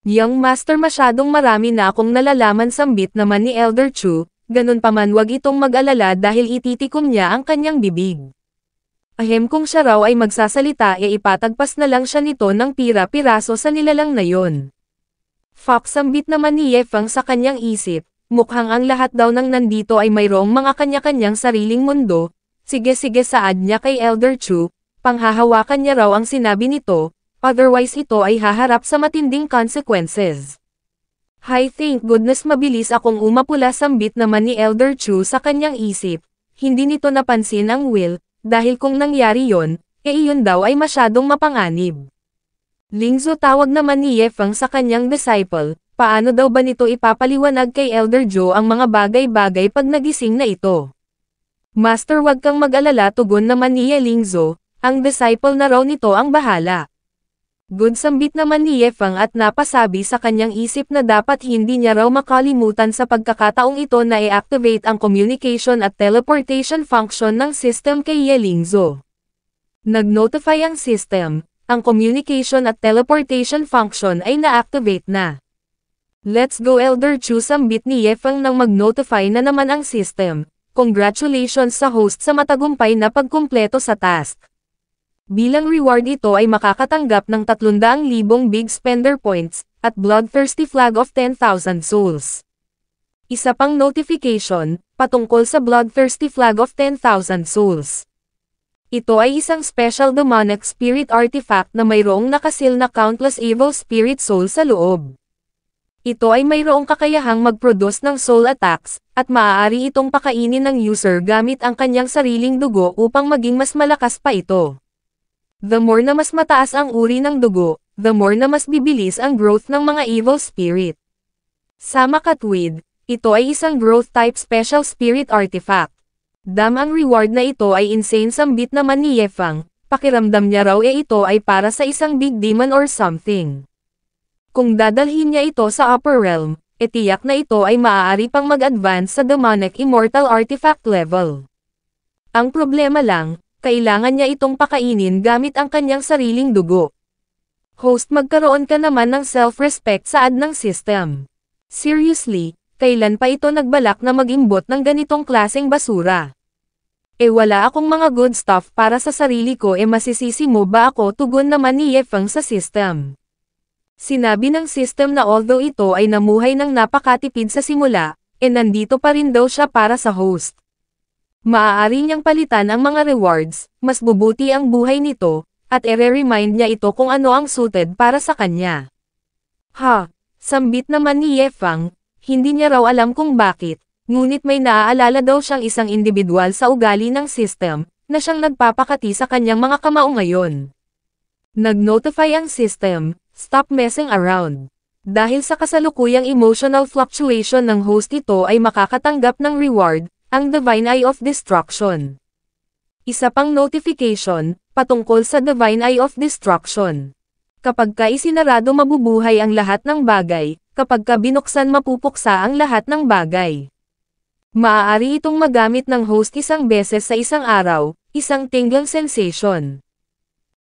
Young master, masyadong marami na akong nalalaman, sambit naman ni Elder Chu, ganun pa man wag itong mag-alala dahil ititikom niya ang kanyang bibig. Ahem, kung siya raw ay magsasalita ipatagpas na lang siya nito ng pira-piraso sa nilalang na yon. Fuck, sambit naman ni Yefang sa kanyang isip, mukhang ang lahat daw ng nandito ay mayroong mga kanya-kanyang sariling mundo. Sige, saad niya kay Elder Chu, panghahawakan niya raw ang sinabi nito, otherwise ito ay haharap sa matinding consequences. Hi, thank goodness, mabilis akong umapula, sambit naman ni Elder Chu sa kanyang isip, hindi nito napansin ang will, dahil kung nangyari yon, iyon daw ay masyadong mapanganib. Lingzo, tawag naman ni Yefang sa kanyang disciple, paano daw ba nito ipapaliwanag kay Elder Joe ang mga bagay-bagay pag nagising na ito? Master, wag kang mag-alala, tugon naman ni Ye Lingzo, ang disciple na raw nito ang bahala. Good, sambit naman ni Yefang at napasabi sa kanyang isip na dapat hindi niya raw makalimutan sa pagkakataong ito na i-activate ang communication at teleportation function ng system kay Ye Lingzo. Nag-notify ang system, ang communication at teleportation function ay na-activate na. Let's go, Elder Chu, sambit ni Yefang nang mag-notify na naman ang system. Congratulations sa host sa matagumpay na pagkumpleto sa task. Bilang reward ito ay makakatanggap ng 300,000 Big Spender Points, at Bloodthirsty Flag of 10,000 Souls. Isa pang notification, patungkol sa Bloodthirsty Flag of 10,000 Souls. Ito ay isang special demonic spirit artifact na mayroong nakasil na countless evil spirit soul sa loob. Ito ay mayroong kakayahang mag-produce ng soul attacks, at maaari itong pakainin ng user gamit ang kanyang sariling dugo upang maging mas malakas pa ito. The more na mas mataas ang uri ng dugo, the more na mas bibilis ang growth ng mga evil spirit. Sama katwid, ito ay isang growth-type special spirit artifact. Ang reward na ito ay insane, sambit naman ni Yefang, pakiramdam niya raw ito ay para sa isang big demon or something. Kung dadalhin niya ito sa upper realm, tiyak na ito ay maaari pang mag-advance sa demonic immortal artifact level. Ang problema lang, kailangan niya itong pakainin gamit ang kanyang sariling dugo. Host, magkaroon ka naman ng self-respect sa ad ng system. Seriously, kailan pa ito nagbalak na mag-imbot ng ganitong klaseng basura? Wala akong mga good stuff para sa sarili ko, masisisi mo ba ako? Tugon naman ni Ye Feng sa system. Sinabi ng system na although ito ay namuhay ng napakatipid sa simula, nandito pa rin daw siya para sa host. Maaari niyang palitan ang mga rewards, mas bubuti ang buhay nito, at ere-remind niya ito kung ano ang suited para sa kanya. Sambit naman ni Ye Feng, hindi niya raw alam kung bakit, ngunit may naaalala daw siyang isang individual sa ugali ng system, na siyang nagpapakati sa kanyang mga kamao ngayon. Nag-notify ang system, stop messing around. Dahil sa kasalukuyang emotional fluctuation ng host, ito ay makakatanggap ng reward, ang Divine Eye of Destruction. Isa pang notification, patungkol sa Divine Eye of Destruction. Kapag ka isinarado, mabubuhay ang lahat ng bagay, kapag ka binuksan, mapupuksa ang lahat ng bagay. Maaari itong magamit ng host isang beses sa isang araw, isang tingling sensation.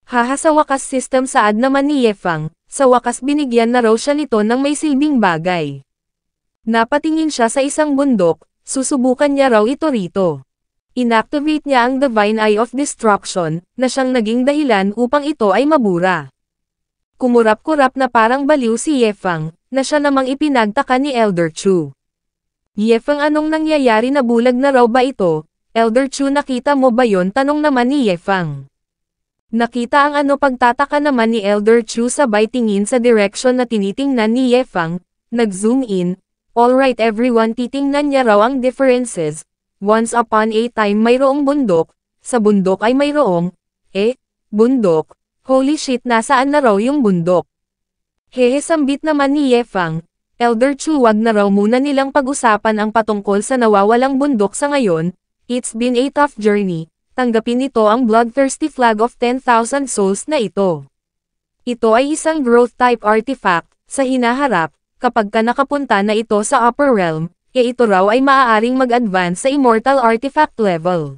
Sa wakas system saad naman ni Ye Feng, sa wakas binigyan na raw siya nito ng may silbing bagay. Napatingin siya sa isang bundok, susubukan niya raw ito rito. Inactivate niya ang Divine Eye of Destruction, na siyang naging dahilan upang ito ay mabura. Kumurap-kurap na parang baliw si Ye Feng, na siya namang ipinagtaka ni Elder Chu. Ye Feng, anong nangyayari, na bulag na raw ba ito? Elder Chu, nakita mo ba yon? Tanong naman ni Ye Feng. Nakita ang ano? Pagtataka naman ni Elder Chu, sabay tingin sa direction na tinitingnan ni Ye Feng, nag-zoom in. Alright everyone, titingnan niya raw ang differences. Once upon a time mayroong bundok, sa bundok ay mayroong, bundok, holy shit, nasaan na raw yung bundok? Sambit naman ni Ye Feng. Elder Chu, wag na raw muna nilang pag-usapan ang patungkol sa nawawalang bundok sa ngayon, it's been a tough journey. Tanggapin ito ang bloodthirsty flag of 10,000 souls na ito. Ito ay isang growth type artifact, sa hinaharap, kapag ka nakapunta na ito sa upper realm, ito raw ay maaaring mag-advance sa immortal artifact level.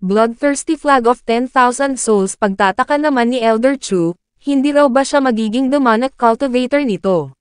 Bloodthirsty flag of 10,000 souls. Pagtataka naman ni Elder Chu, hindi raw ba siya magiging demonic cultivator nito?